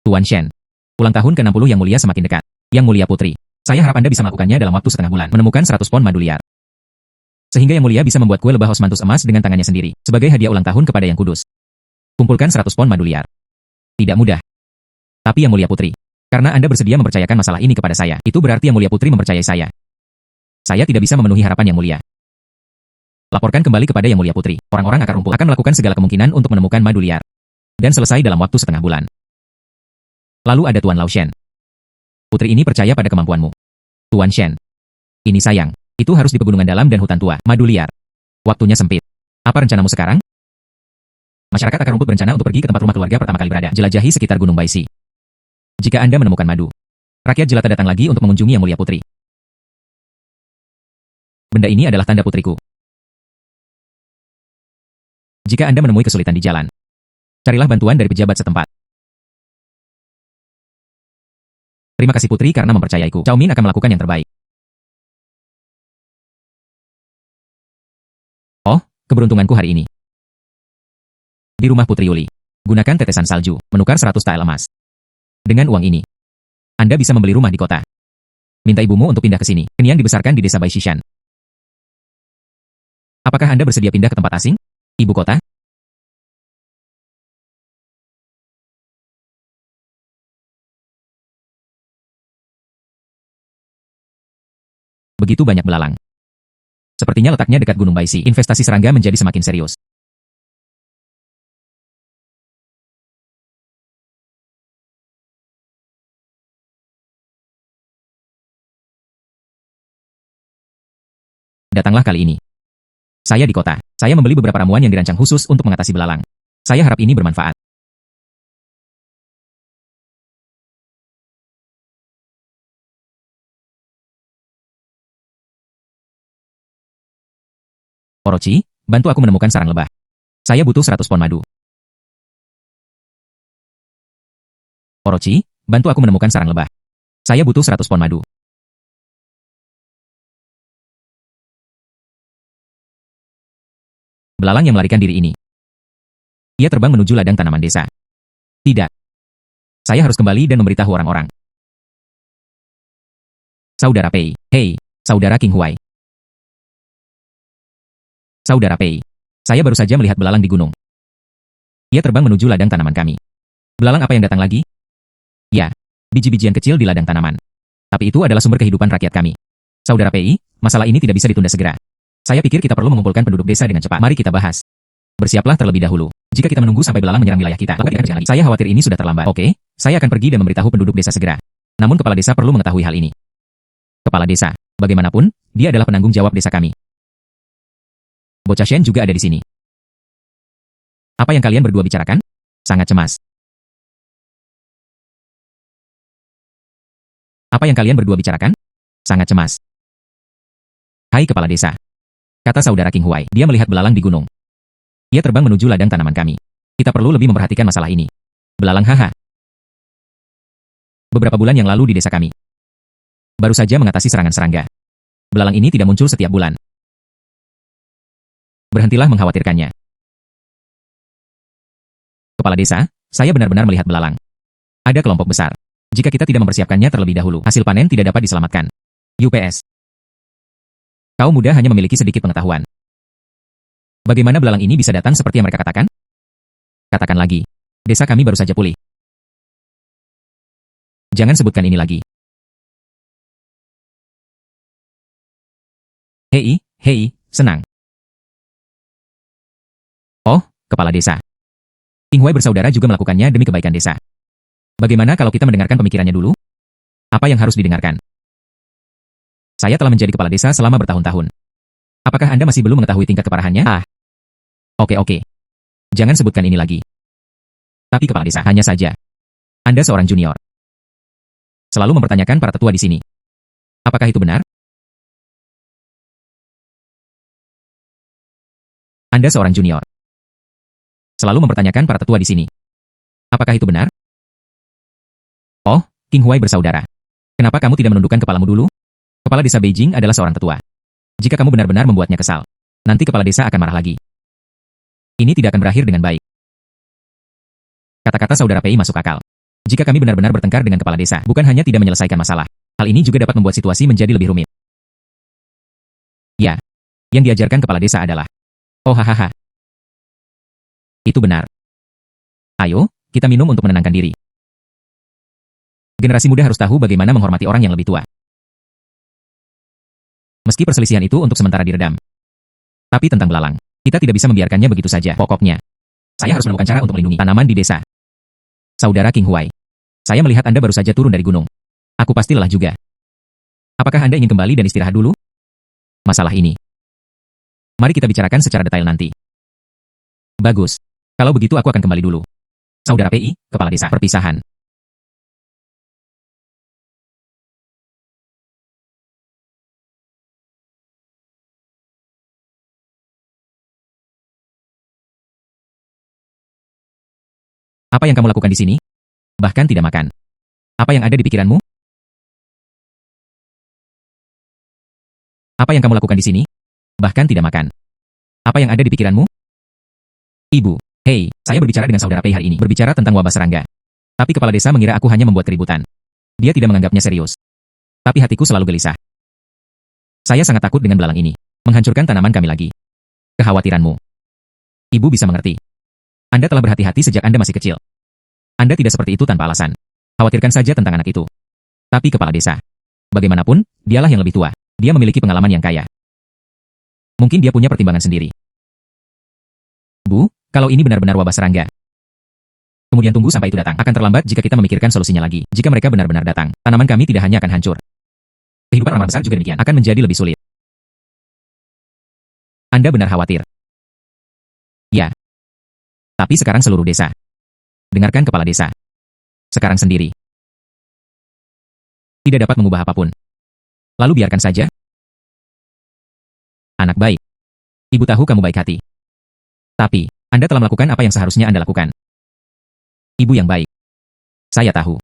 Tuan Shen. Ulang tahun ke-60 Yang Mulia semakin dekat. Yang Mulia Putri. Saya harap Anda bisa melakukannya dalam waktu setengah bulan. Menemukan 100 pon madu liar. Sehingga Yang Mulia bisa membuat kue lebah osmanthus emas dengan tangannya sendiri. Sebagai hadiah ulang tahun kepada Yang Kudus. Kumpulkan 100 pon madu liar. Tidak mudah. Tapi Yang Mulia Putri. Karena Anda bersedia mempercayakan masalah ini kepada saya, itu berarti Yang Mulia Putri mempercayai saya. Saya tidak bisa memenuhi harapan Yang Mulia. Laporkan kembali kepada Yang Mulia Putri. Orang-orang akar rumput akan melakukan segala kemungkinan untuk menemukan madu liar. Dan selesai dalam waktu setengah bulan. Lalu ada Tuan Lao Shen. Putri ini percaya pada kemampuanmu. Tuan Shen. Ini sayang. Itu harus di pegunungan dalam dan hutan tua. Madu liar. Waktunya sempit. Apa rencanamu sekarang? Masyarakat akar rumput berencana untuk pergi ke tempat rumah keluarga pertama kali berada. Jelajahi sekitar Gunung Baisi. Jika Anda menemukan madu, rakyat jelata datang lagi untuk mengunjungi Yang Mulia Putri. Benda ini adalah tanda putriku. Jika Anda menemui kesulitan di jalan, carilah bantuan dari pejabat setempat. Terima kasih Putri karena mempercayaiku. Cao Min akan melakukan yang terbaik. Oh, keberuntunganku hari ini. Di rumah Putri Yuli. Gunakan tetesan salju, menukar 100 tael emas. Dengan uang ini, Anda bisa membeli rumah di kota. Minta ibumu untuk pindah ke sini. Kenyang dibesarkan di desa Baishishan. Apakah Anda bersedia pindah ke tempat asing? Ibu kota? Begitu banyak belalang. Sepertinya letaknya dekat Gunung Baisi. Investasi serangga menjadi semakin serius. Datanglah kali ini. Saya di kota. Saya membeli beberapa ramuan yang dirancang khusus untuk mengatasi belalang. Saya harap ini bermanfaat. Orochi, bantu aku menemukan sarang lebah. Saya butuh 100 pon madu. Orochi, bantu aku menemukan sarang lebah. Saya butuh 100 pon madu. Belalang yang melarikan diri ini. Ia terbang menuju ladang tanaman desa. Tidak. Saya harus kembali dan memberitahu orang-orang. Saudara Pei. Hei, Saudara King Huai. Saudara Pei. Saya baru saja melihat belalang di gunung. Ia terbang menuju ladang tanaman kami. Belalang apa yang datang lagi? Ya, biji-bijian kecil di ladang tanaman. Tapi itu adalah sumber kehidupan rakyat kami. Saudara Pei, masalah ini tidak bisa ditunda segera. Saya pikir kita perlu mengumpulkan penduduk desa dengan cepat. Mari kita bahas. Bersiaplah terlebih dahulu. Jika kita menunggu sampai belalang menyerang wilayah kita, saya khawatir ini sudah terlambat. Oke, saya akan pergi dan memberitahu penduduk desa segera. Namun kepala desa perlu mengetahui hal ini. Kepala desa, bagaimanapun, dia adalah penanggung jawab desa kami. Bocah Shen juga ada di sini. Apa yang kalian berdua bicarakan? Sangat cemas. Apa yang kalian berdua bicarakan? Sangat cemas. Hai kepala desa. Kata saudara King Huai, dia melihat belalang di gunung. Ia terbang menuju ladang tanaman kami. Kita perlu lebih memperhatikan masalah ini. Belalang haha. Beberapa bulan yang lalu di desa kami. Baru saja mengatasi serangan serangga. Belalang ini tidak muncul setiap bulan. Berhentilah mengkhawatirkannya. Kepala desa, saya benar-benar melihat belalang. Ada kelompok besar. Jika kita tidak mempersiapkannya terlebih dahulu, hasil panen tidak dapat diselamatkan. UPS. Kau muda hanya memiliki sedikit pengetahuan. Bagaimana belalang ini bisa datang seperti yang mereka katakan? Katakan lagi. Desa kami baru saja pulih. Jangan sebutkan ini lagi. Hei, senang. Oh, kepala desa. King Huai bersaudara juga melakukannya demi kebaikan desa. Bagaimana kalau kita mendengarkan pemikirannya dulu? Apa yang harus didengarkan? Saya telah menjadi kepala desa selama bertahun-tahun. Apakah Anda masih belum mengetahui tingkat keparahannya? Oke. Jangan sebutkan ini lagi. Tapi kepala desa, hanya saja. Anda seorang junior. Selalu mempertanyakan para tetua di sini. Apakah itu benar? Anda seorang junior. Selalu mempertanyakan para tetua di sini. Apakah itu benar? Oh, King Huai bersaudara. Kenapa kamu tidak menundukkan kepalamu dulu? Kepala desa Beijing adalah seorang tetua. Jika kamu benar-benar membuatnya kesal, nanti kepala desa akan marah lagi. Ini tidak akan berakhir dengan baik. Kata-kata saudara Pei masuk akal. Jika kami benar-benar bertengkar dengan kepala desa, bukan hanya tidak menyelesaikan masalah, hal ini juga dapat membuat situasi menjadi lebih rumit. Ya, yang diajarkan kepala desa adalah, oh hahaha. Itu benar. Ayo, kita minum untuk menenangkan diri. Generasi muda harus tahu bagaimana menghormati orang yang lebih tua. Meski perselisihan itu untuk sementara diredam. Tapi tentang belalang, kita tidak bisa membiarkannya begitu saja. Pokoknya, saya harus menemukan cara untuk melindungi tanaman di desa. Saudara King Huai, saya melihat Anda baru saja turun dari gunung. Aku pasti lelah juga. Apakah Anda ingin kembali dan istirahat dulu? Masalah ini. Mari kita bicarakan secara detail nanti. Bagus. Kalau begitu aku akan kembali dulu. Saudara PI, kepala desa. Perpisahan. Apa yang kamu lakukan di sini? Bahkan tidak makan. Apa yang ada di pikiranmu? Apa yang kamu lakukan di sini? Bahkan tidak makan. Apa yang ada di pikiranmu? Ibu, hei, saya berbicara dengan saudara Pei hari ini, berbicara tentang wabah serangga. Tapi kepala desa mengira aku hanya membuat keributan. Dia tidak menganggapnya serius. Tapi hatiku selalu gelisah. Saya sangat takut dengan belalang ini. Menghancurkan tanaman kami lagi. Kekhawatiranmu. Ibu bisa mengerti. Anda telah berhati-hati sejak Anda masih kecil. Anda tidak seperti itu tanpa alasan. Khawatirkan saja tentang anak itu. Tapi kepala desa. Bagaimanapun, dialah yang lebih tua. Dia memiliki pengalaman yang kaya. Mungkin dia punya pertimbangan sendiri. Bu, kalau ini benar-benar wabah serangga. Kemudian tunggu sampai itu datang. Akan terlambat jika kita memikirkan solusinya lagi. Jika mereka benar-benar datang, tanaman kami tidak hanya akan hancur. Kehidupan orang besar juga demikian. Akan menjadi lebih sulit. Anda benar khawatir. Ya. Tapi sekarang seluruh desa. Dengarkan kepala desa. Sekarang sendiri. Tidak dapat mengubah apapun. Lalu biarkan saja. Anak baik. Ibu tahu kamu baik hati. Tapi, Anda telah melakukan apa yang seharusnya Anda lakukan. Ibu yang baik. Saya tahu.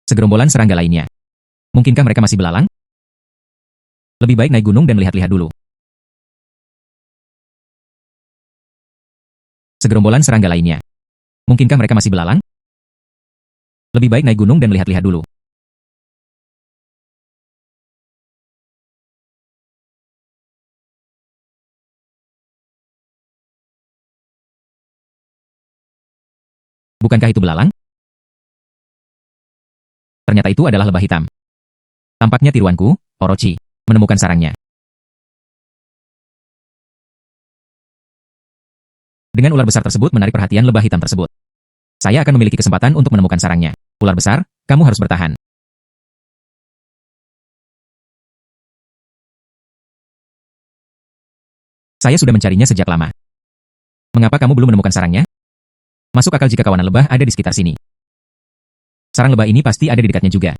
Segerombolan serangga lainnya. Mungkinkah mereka masih belalang? Lebih baik naik gunung dan lihat-lihat dulu. Segerombolan serangga lainnya. Mungkinkah mereka masih belalang? Lebih baik naik gunung dan lihat-lihat dulu. Bukankah itu belalang? Ternyata itu adalah lebah hitam. Tampaknya tiruanku, Orochi, menemukan sarangnya. Dengan ular besar tersebut menarik perhatian lebah hitam tersebut. Saya akan memiliki kesempatan untuk menemukan sarangnya. Ular besar, kamu harus bertahan. Saya sudah mencarinya sejak lama. Mengapa kamu belum menemukan sarangnya? Masuk akal jika kawanan lebah ada di sekitar sini. Sarang lebah ini pasti ada di dekatnya juga.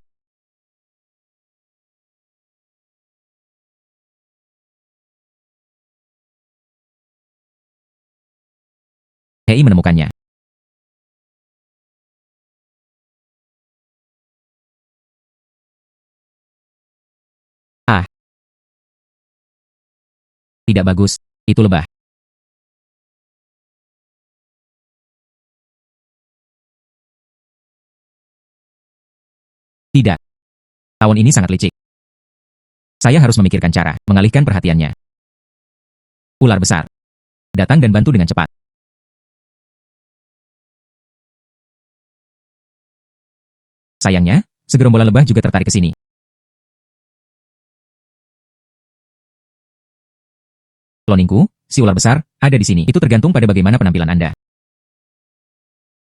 Hei menemukannya. Ah, tidak bagus. Itu lebah. Tidak. Tawon ini sangat licik. Saya harus memikirkan cara mengalihkan perhatiannya. Ular besar. Datang dan bantu dengan cepat. Sayangnya, segerombolan lebah juga tertarik ke sini. Kloningku, si ular besar, ada di sini. Itu tergantung pada bagaimana penampilan Anda.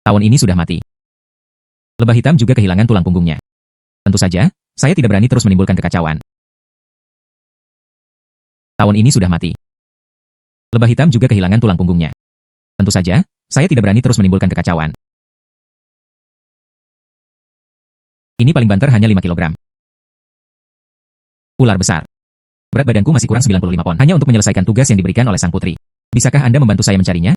Tawon ini sudah mati. Lebah hitam juga kehilangan tulang punggungnya. Tentu saja, saya tidak berani terus menimbulkan kekacauan. Tawon ini sudah mati. Lebah hitam juga kehilangan tulang punggungnya. Tentu saja, saya tidak berani terus menimbulkan kekacauan. Ini paling banter hanya 5 kilogram. Ular besar. Berat badanku masih kurang 95 pon. Hanya untuk menyelesaikan tugas yang diberikan oleh sang putri. Bisakah Anda membantu saya mencarinya?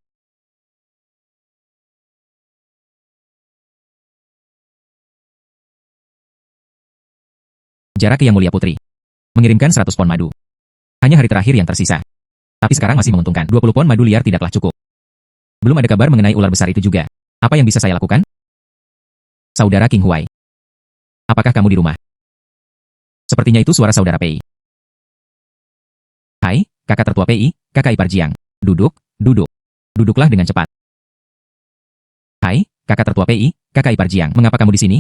Jarak yang mulia putri. Mengirimkan 100 pon madu. Hanya hari terakhir yang tersisa. Tapi sekarang masih menguntungkan. 20 pon madu liar tidaklah cukup. Belum ada kabar mengenai ular besar itu juga. Apa yang bisa saya lakukan? Saudara King Huai. Apakah kamu di rumah? Sepertinya itu suara saudara Pei. Hai, kakak tertua Pei, kakak ipar Jiang. Duduk, duduk. Duduklah dengan cepat. Hai, kakak tertua Pei, kakak ipar Jiang. Mengapa kamu di sini?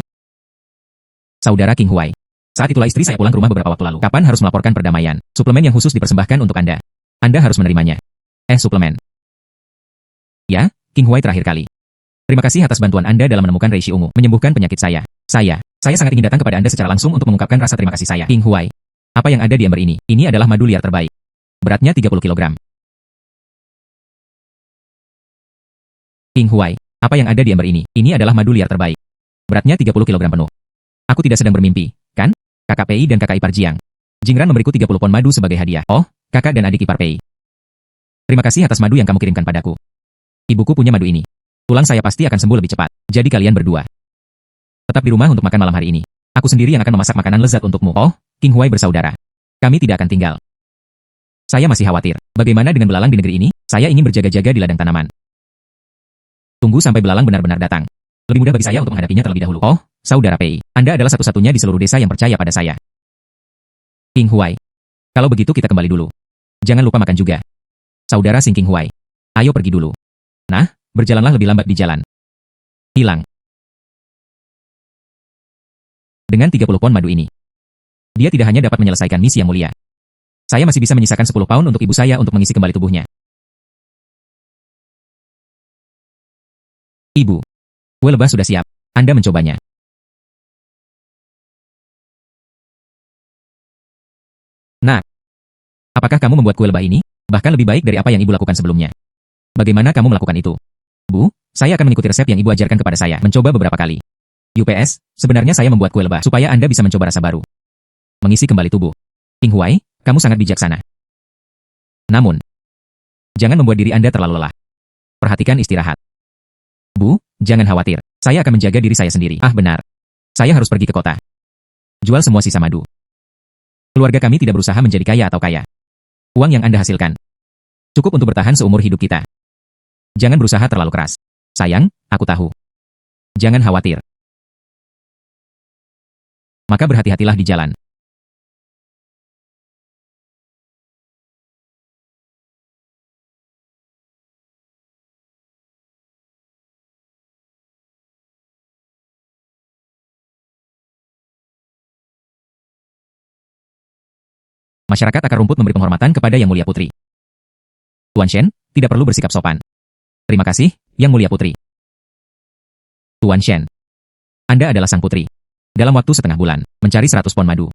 Saudara King Huai. Saat itulah istri saya pulang ke rumah beberapa waktu lalu. Kapan harus melaporkan perdamaian? Suplemen yang khusus dipersembahkan untuk Anda. Anda harus menerimanya. Suplemen. Ya, King Huai terakhir kali. Terima kasih atas bantuan Anda dalam menemukan Reishi ungu, menyembuhkan penyakit saya. Saya sangat ingin datang kepada Anda secara langsung untuk mengungkapkan rasa terima kasih saya. King Huai. Apa yang ada di ember ini? Ini adalah madu liar terbaik. Beratnya 30 kilogram. King Huai. Apa yang ada di ember ini? Ini adalah madu liar terbaik. Beratnya 30 kilogram penuh. Aku tidak sedang bermimpi, kan? Kakak Pei dan kakak ipar Jiang. Jingran memberiku 30 pon madu sebagai hadiah. Oh, kakak dan adik ipar Pei. Terima kasih atas madu yang kamu kirimkan padaku. Ibuku punya madu ini. Tulang saya pasti akan sembuh lebih cepat. Jadi kalian berdua tetap di rumah untuk makan malam hari ini. Aku sendiri yang akan memasak makanan lezat untukmu. Oh, King Huai bersaudara. Kami tidak akan tinggal. Saya masih khawatir. Bagaimana dengan belalang di negeri ini? Saya ingin berjaga-jaga di ladang tanaman. Tunggu sampai belalang benar-benar datang. Lebih mudah bagi saya untuk menghadapinya terlebih dahulu. Oh, saudara Pei. Anda adalah satu-satunya di seluruh desa yang percaya pada saya. King Huai. Kalau begitu kita kembali dulu. Jangan lupa makan juga. Saudara Sing King Huai. Ayo pergi dulu. Nah, berjalanlah lebih lambat di jalan. Hilang. Dengan 30 pon madu ini, dia tidak hanya dapat menyelesaikan misi yang mulia. Saya masih bisa menyisakan 10 pound untuk ibu saya untuk mengisi kembali tubuhnya. Ibu. Kue lebah sudah siap. Anda mencobanya. Nah, apakah kamu membuat kue lebah ini? Bahkan lebih baik dari apa yang ibu lakukan sebelumnya. Bagaimana kamu melakukan itu? Bu, saya akan mengikuti resep yang ibu ajarkan kepada saya. Mencoba beberapa kali. UPS, sebenarnya saya membuat kue lebah supaya Anda bisa mencoba rasa baru. Mengisi kembali tubuh. King Huai, kamu sangat bijaksana. Namun, jangan membuat diri Anda terlalu lelah. Perhatikan istirahat. Bu, jangan khawatir. Saya akan menjaga diri saya sendiri. Ah benar. Saya harus pergi ke kota. Jual semua sisa madu. Keluarga kami tidak berusaha menjadi kaya atau kaya. Uang yang Anda hasilkan cukup untuk bertahan seumur hidup kita. Jangan berusaha terlalu keras. Sayang, aku tahu. Jangan khawatir. Maka berhati-hatilah di jalan. Masyarakat akar rumput memberi penghormatan kepada Yang Mulia Putri. Tuan Shen, tidak perlu bersikap sopan. Terima kasih, Yang Mulia Putri. Tuan Shen, Anda adalah sang putri. Dalam waktu setengah bulan, mencari 100 pon madu.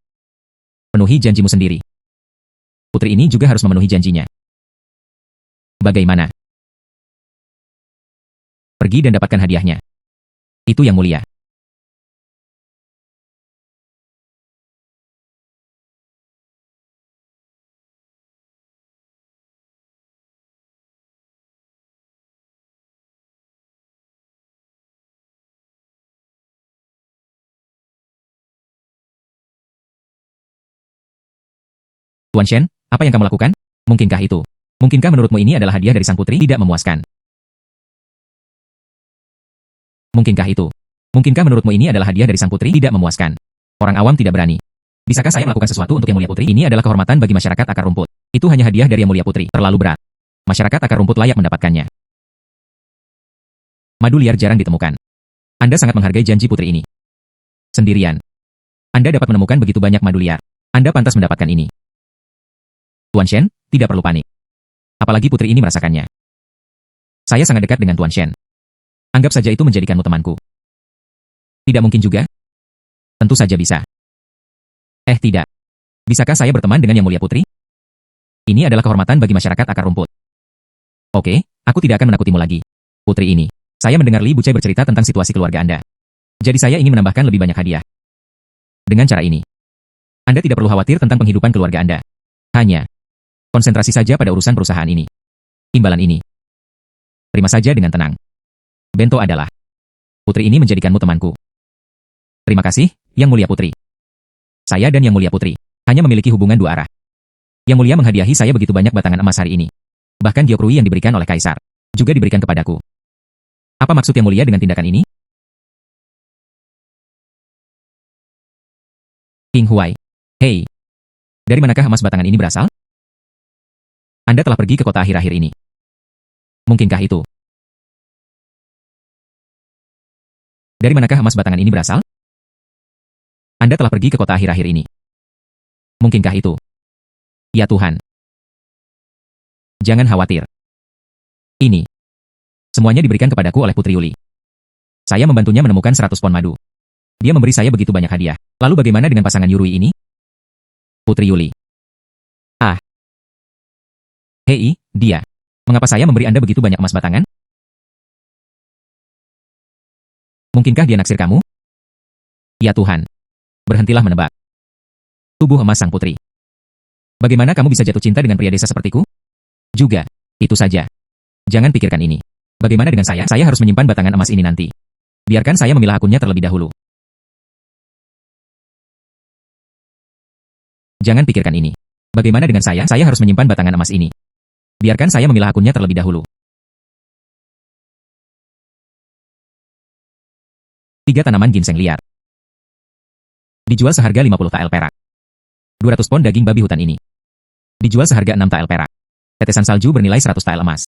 Penuhi janjimu sendiri. Putri ini juga harus memenuhi janjinya. Bagaimana? Pergi dan dapatkan hadiahnya. Itu Yang Mulia. Tuan Shen, apa yang kamu lakukan? Mungkinkah itu? Mungkinkah menurutmu ini adalah hadiah dari sang putri? Tidak memuaskan. Mungkinkah itu? Mungkinkah menurutmu ini adalah hadiah dari sang putri? Tidak memuaskan. Orang awam tidak berani. Bisakah saya melakukan sesuatu untuk Yang Mulia Putri? Ini adalah kehormatan bagi masyarakat akar rumput. Itu hanya hadiah dari Yang Mulia Putri. Terlalu berat. Masyarakat akar rumput layak mendapatkannya. Madu liar jarang ditemukan. Anda sangat menghargai janji putri ini. Sendirian. Anda dapat menemukan begitu banyak madu liar. Anda pantas mendapatkan ini. Tuan Shen, tidak perlu panik. Apalagi putri ini merasakannya. Saya sangat dekat dengan Tuan Shen. Anggap saja itu menjadikanmu temanku. Tidak mungkin juga? Tentu saja bisa. Tidak. Bisakah saya berteman dengan Yang Mulia Putri? Ini adalah kehormatan bagi masyarakat akar rumput. Oke, aku tidak akan menakutimu lagi. Putri ini. Saya mendengar Li Bucai bercerita tentang situasi keluarga Anda. Jadi saya ingin menambahkan lebih banyak hadiah. Dengan cara ini, Anda tidak perlu khawatir tentang penghidupan keluarga Anda. Hanya konsentrasi saja pada urusan perusahaan ini. Imbalan ini. Terima saja dengan tenang. Bento adalah. Putri ini menjadikanmu temanku. Terima kasih, Yang Mulia Putri. Saya dan Yang Mulia Putri hanya memiliki hubungan dua arah. Yang Mulia menghadiahi saya begitu banyak batangan emas hari ini. Bahkan Gyokrui yang diberikan oleh Kaisar juga diberikan kepadaku. Apa maksud Yang Mulia dengan tindakan ini? King Huai. Hei. Dari manakah emas batangan ini berasal? Anda telah pergi ke kota akhir-akhir ini. Mungkinkah itu? Dari manakah emas batangan ini berasal? Anda telah pergi ke kota akhir-akhir ini. Mungkinkah itu? Ya Tuhan. Jangan khawatir. Ini. Semuanya diberikan kepadaku oleh Putri Yuli. Saya membantunya menemukan 100 pon madu. Dia memberi saya begitu banyak hadiah. Lalu bagaimana dengan pasangan Yurui ini? Putri Yuli. Ah. Hei, dia. Mengapa saya memberi Anda begitu banyak emas batangan? Mungkinkah dia naksir kamu? Ya Tuhan. Berhentilah menebak. Tubuh emas sang putri. Bagaimana kamu bisa jatuh cinta dengan pria desa sepertiku? Juga. Itu saja. Jangan pikirkan ini. Bagaimana dengan saya? Saya harus menyimpan batangan emas ini nanti. Biarkan saya memilah akunnya terlebih dahulu. Jangan pikirkan ini. Bagaimana dengan saya? Saya harus menyimpan batangan emas ini. Biarkan saya memilah akunnya terlebih dahulu. 3 tanaman ginseng liar. Dijual seharga 50 tael perak. 200 pon daging babi hutan ini. Dijual seharga 6 tael perak. Tetesan salju bernilai 100 tael emas.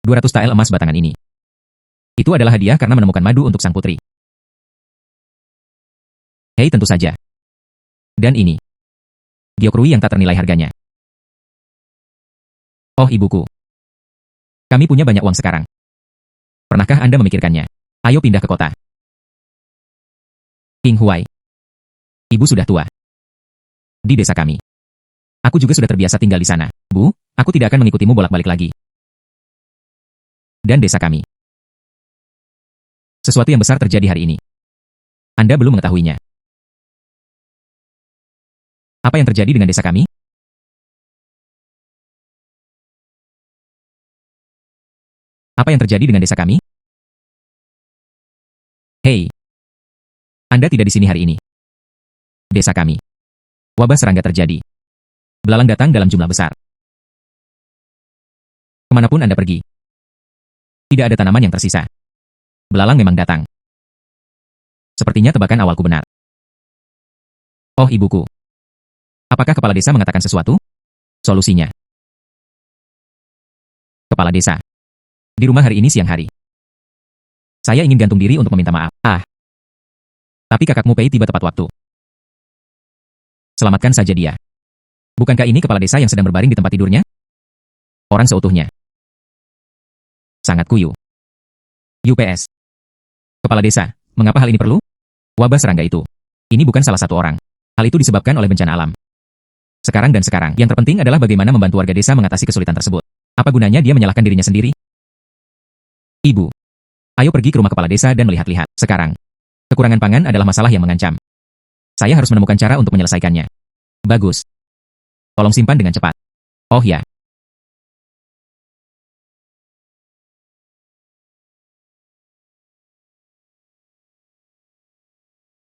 200 tael emas batangan ini. Itu adalah hadiah karena menemukan madu untuk sang putri. Hei, tentu saja. Dan ini. Gyokrui yang tak ternilai harganya. Oh ibuku. Kami punya banyak uang sekarang. Pernahkah Anda memikirkannya? Ayo pindah ke kota. King Huai. Ibu sudah tua. Di desa kami. Aku juga sudah terbiasa tinggal di sana. Bu, aku tidak akan mengikutimu bolak-balik lagi. Dan desa kami. Sesuatu yang besar terjadi hari ini. Anda belum mengetahuinya. Apa yang terjadi dengan desa kami? Apa yang terjadi dengan desa kami? Hei, Anda tidak di sini hari ini. Desa kami. Wabah serangga terjadi. Belalang datang dalam jumlah besar. Kemanapun Anda pergi. Tidak ada tanaman yang tersisa. Belalang memang datang. Sepertinya tebakan awalku benar. Oh ibuku. Apakah kepala desa mengatakan sesuatu? Solusinya. Kepala desa. Di rumah hari ini siang hari. Saya ingin gantung diri untuk meminta maaf. Tapi kakakmu Pei tiba tepat waktu. Selamatkan saja dia. Bukankah ini kepala desa yang sedang berbaring di tempat tidurnya? Orang seutuhnya. Sangat kuyu. UPS. Kepala desa, mengapa hal ini perlu? Wabah serangga itu. Ini bukan salah satu orang. Hal itu disebabkan oleh bencana alam. Sekarang dan sekarang, yang terpenting adalah bagaimana membantu warga desa mengatasi kesulitan tersebut. Apa gunanya dia menyalahkan dirinya sendiri? Ibu, ayo pergi ke rumah kepala desa dan melihat-lihat. Sekarang, kekurangan pangan adalah masalah yang mengancam. Saya harus menemukan cara untuk menyelesaikannya. Bagus. Tolong simpan dengan cepat. Oh ya.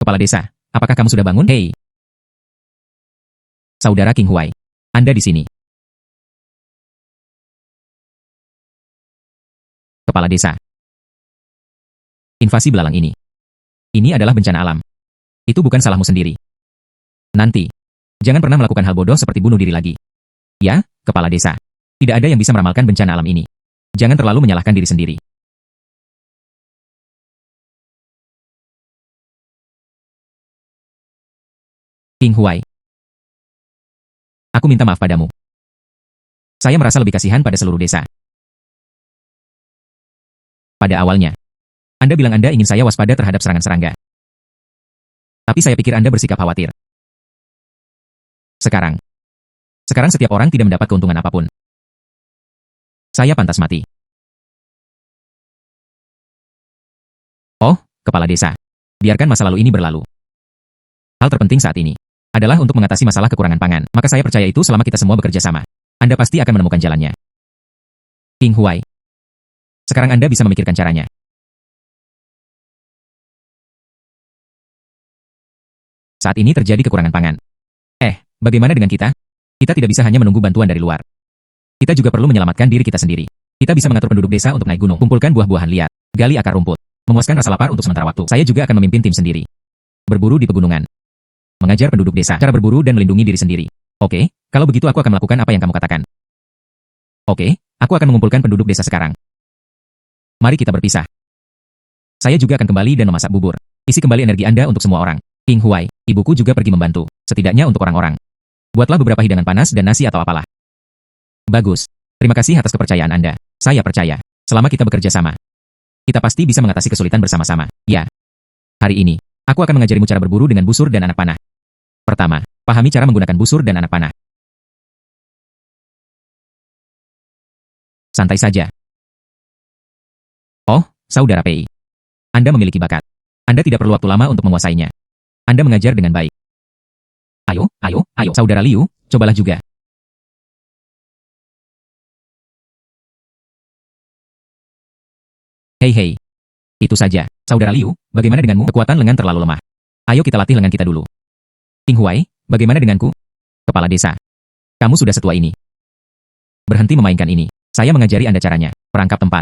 Kepala desa, apakah kamu sudah bangun? Hei. Saudara King Huai. Anda di sini. Kepala desa. Invasi belalang ini. Ini adalah bencana alam. Itu bukan salahmu sendiri. Nanti. Jangan pernah melakukan hal bodoh seperti bunuh diri lagi. Ya, kepala desa. Tidak ada yang bisa meramalkan bencana alam ini. Jangan terlalu menyalahkan diri sendiri. King Huai. Aku minta maaf padamu. Saya merasa lebih kasihan pada seluruh desa. Pada awalnya, Anda bilang Anda ingin saya waspada terhadap serangan serangga. Tapi saya pikir Anda bersikap khawatir. Sekarang setiap orang tidak mendapat keuntungan apapun. Saya pantas mati. Oh, kepala desa. Biarkan masa lalu ini berlalu. Hal terpenting saat ini adalah untuk mengatasi masalah kekurangan pangan. Maka saya percaya itu selama kita semua bekerja sama. Anda pasti akan menemukan jalannya. King Huai. Sekarang Anda bisa memikirkan caranya. Saat ini terjadi kekurangan pangan. Bagaimana dengan kita? Kita tidak bisa hanya menunggu bantuan dari luar. Kita juga perlu menyelamatkan diri kita sendiri. Kita bisa mengatur penduduk desa untuk naik gunung, kumpulkan buah-buahan liar, gali akar rumput, memuaskan rasa lapar untuk sementara waktu. Saya juga akan memimpin tim sendiri. Berburu di pegunungan. Mengajar penduduk desa cara berburu dan melindungi diri sendiri. Oke, kalau begitu aku akan melakukan apa yang kamu katakan. Oke, aku akan mengumpulkan penduduk desa sekarang. Mari kita berpisah. Saya juga akan kembali dan memasak bubur. Isi kembali energi Anda untuk semua orang. King Huai, ibuku juga pergi membantu, setidaknya untuk orang-orang. Buatlah beberapa hidangan panas dan nasi atau apalah. Bagus. Terima kasih atas kepercayaan Anda. Saya percaya, selama kita bekerja sama, kita pasti bisa mengatasi kesulitan bersama-sama. Ya. Hari ini, aku akan mengajarimu cara berburu dengan busur dan anak panah. Pertama, pahami cara menggunakan busur dan anak panah. Santai saja. Oh, saudara Pei. Anda memiliki bakat. Anda tidak perlu waktu lama untuk menguasainya. Anda mengajar dengan baik. Ayo, saudara Liu, cobalah juga. Hei. Itu saja, saudara Liu, bagaimana denganmu? Kekuatan lengan terlalu lemah. Ayo kita latih lengan kita dulu. King Huai, bagaimana denganku? Kepala desa. Kamu sudah setua ini. Berhenti memainkan ini. Saya mengajari Anda caranya. Perangkap tempat.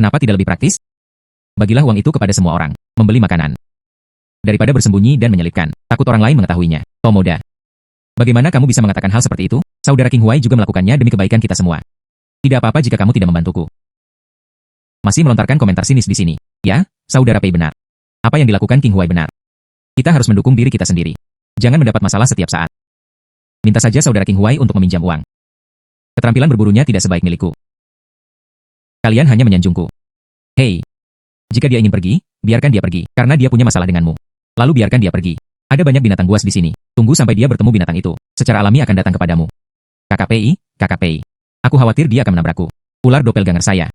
Kenapa tidak lebih praktis? Bagilah uang itu kepada semua orang, membeli makanan. Daripada bersembunyi dan menyelipkan, takut orang lain mengetahuinya. Tomoda. Bagaimana kamu bisa mengatakan hal seperti itu? Saudara King Huai juga melakukannya demi kebaikan kita semua. Tidak apa-apa jika kamu tidak membantuku. Masih melontarkan komentar sinis di sini. Ya, Saudara Pei benar. Apa yang dilakukan King Huai benar. Kita harus mendukung diri kita sendiri. Jangan mendapat masalah setiap saat. Minta saja Saudara King Huai untuk meminjam uang. Keterampilan berburunya tidak sebaik milikku. Kalian hanya menyanjungku. Hei, jika dia ingin pergi, biarkan dia pergi, karena dia punya masalah denganmu. Lalu biarkan dia pergi. Ada banyak binatang buas di sini. Tunggu sampai dia bertemu binatang itu. Secara alami akan datang kepadamu. KKPI. Aku khawatir dia akan menabrakku. Ular doppelganger saya.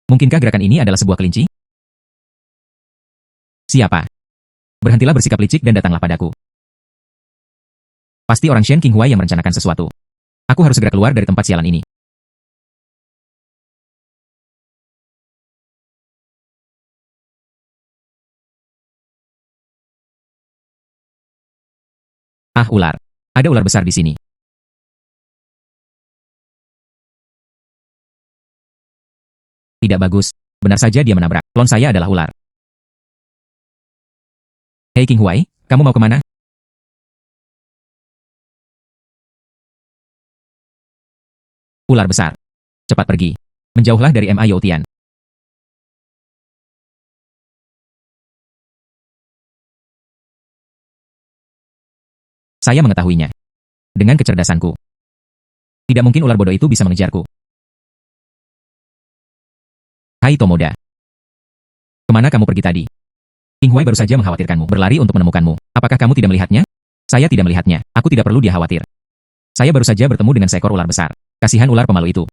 Mungkinkah gerakan ini adalah sebuah kelinci? Siapa? Berhentilah bersikap licik dan datanglah padaku. Pasti orang Shen King Huai yang merencanakan sesuatu. Aku harus segera keluar dari tempat sialan ini. Ah, ular. Ada ular besar di sini. Tidak bagus. Benar saja dia menabrak. Klon saya adalah ular. Hei King Huai, kamu mau kemana? Ular besar. Cepat pergi. Menjauhlah dari Ma Youtian. Saya mengetahuinya. Dengan kecerdasanku. Tidak mungkin ular bodoh itu bisa mengejarku. Hai Tomoda. Kemana kamu pergi tadi? King Huai baru saja mengkhawatirkanmu, berlari untuk menemukanmu. Apakah kamu tidak melihatnya? Saya tidak melihatnya. Aku tidak perlu dia khawatir. Saya baru saja bertemu dengan seekor ular besar. Kasihan ular pemalu itu.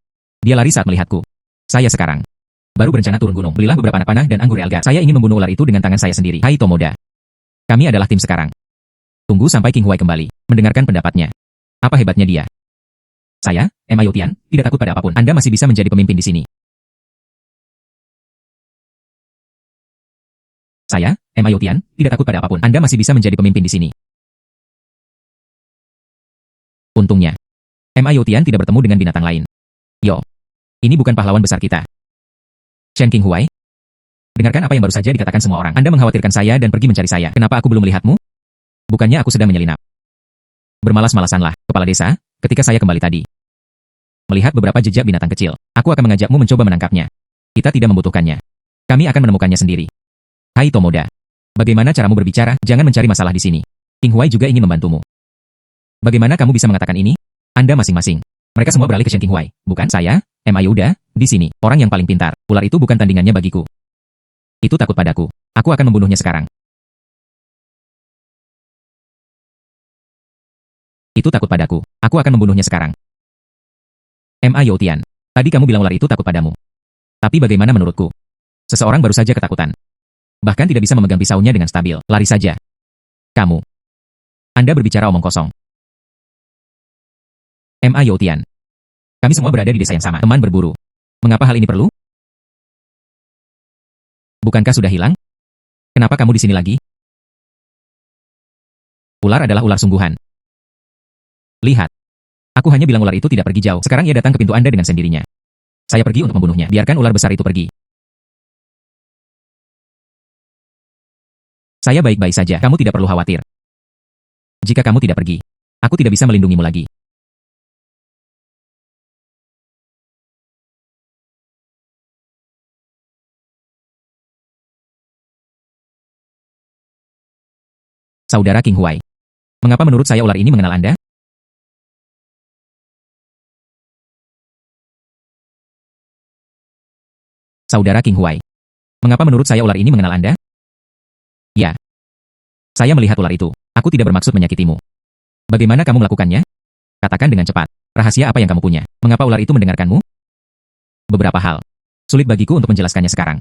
Dia lari saat melihatku. Saya sekarang baru berencana turun gunung. Belilah beberapa anak panah dan anggur Elgar. Saya ingin membunuh ular itu dengan tangan saya sendiri. Hai Tomoda. Kami adalah tim sekarang. Tunggu sampai King Huai kembali, mendengarkan pendapatnya. Apa hebatnya dia? Saya, Ma Youtian, tidak takut pada apapun. Anda masih bisa menjadi pemimpin di sini. Saya, Ma Youtian, tidak takut pada apapun. Anda masih bisa menjadi pemimpin di sini. Untungnya, Ma Youtian tidak bertemu dengan binatang lain. Yo, ini bukan pahlawan besar kita. Shen King Huai, dengarkan apa yang baru saja dikatakan semua orang. Anda mengkhawatirkan saya dan pergi mencari saya. Kenapa aku belum melihatmu? Bukannya aku sedang menyelinap. Bermalas-malasanlah, kepala desa, ketika saya kembali tadi. Melihat beberapa jejak binatang kecil, aku akan mengajakmu mencoba menangkapnya. Kita tidak membutuhkannya. Kami akan menemukannya sendiri. Hai Tomoda. Bagaimana caramu berbicara? Jangan mencari masalah di sini. King Huai juga ingin membantumu. Bagaimana kamu bisa mengatakan ini? Anda masing-masing. Mereka semua beralih ke Shen King Huai. Bukan saya, Ma Yuda, di sini. Orang yang paling pintar. Ular itu bukan tandingannya bagiku. Itu takut padaku. Aku akan membunuhnya sekarang. Itu takut padaku. Aku akan membunuhnya sekarang. Ma Youtian. Tadi kamu bilang ular itu takut padamu. Tapi bagaimana menurutku? Seseorang baru saja ketakutan. Bahkan tidak bisa memegang pisaunya dengan stabil. Lari saja. Kamu. Anda berbicara omong kosong. Ma Youtian. Kami semua berada di desa yang sama. Teman berburu. Mengapa hal ini perlu? Bukankah sudah hilang? Kenapa kamu di sini lagi? Ular adalah ular sungguhan. Lihat. Aku hanya bilang ular itu tidak pergi jauh. Sekarang ia datang ke pintu Anda dengan sendirinya. Saya pergi untuk membunuhnya. Biarkan ular besar itu pergi. Saya baik-baik saja. Kamu tidak perlu khawatir. Jika kamu tidak pergi, aku tidak bisa melindungimu lagi. Saudara King Huai. Mengapa menurut saya ular ini mengenal Anda? Saudara King Huai. Mengapa menurut saya ular ini mengenal Anda? Ya. Saya melihat ular itu. Aku tidak bermaksud menyakitimu. Bagaimana kamu melakukannya? Katakan dengan cepat. Rahasia apa yang kamu punya? Mengapa ular itu mendengarkanmu? Beberapa hal. Sulit bagiku untuk menjelaskannya sekarang.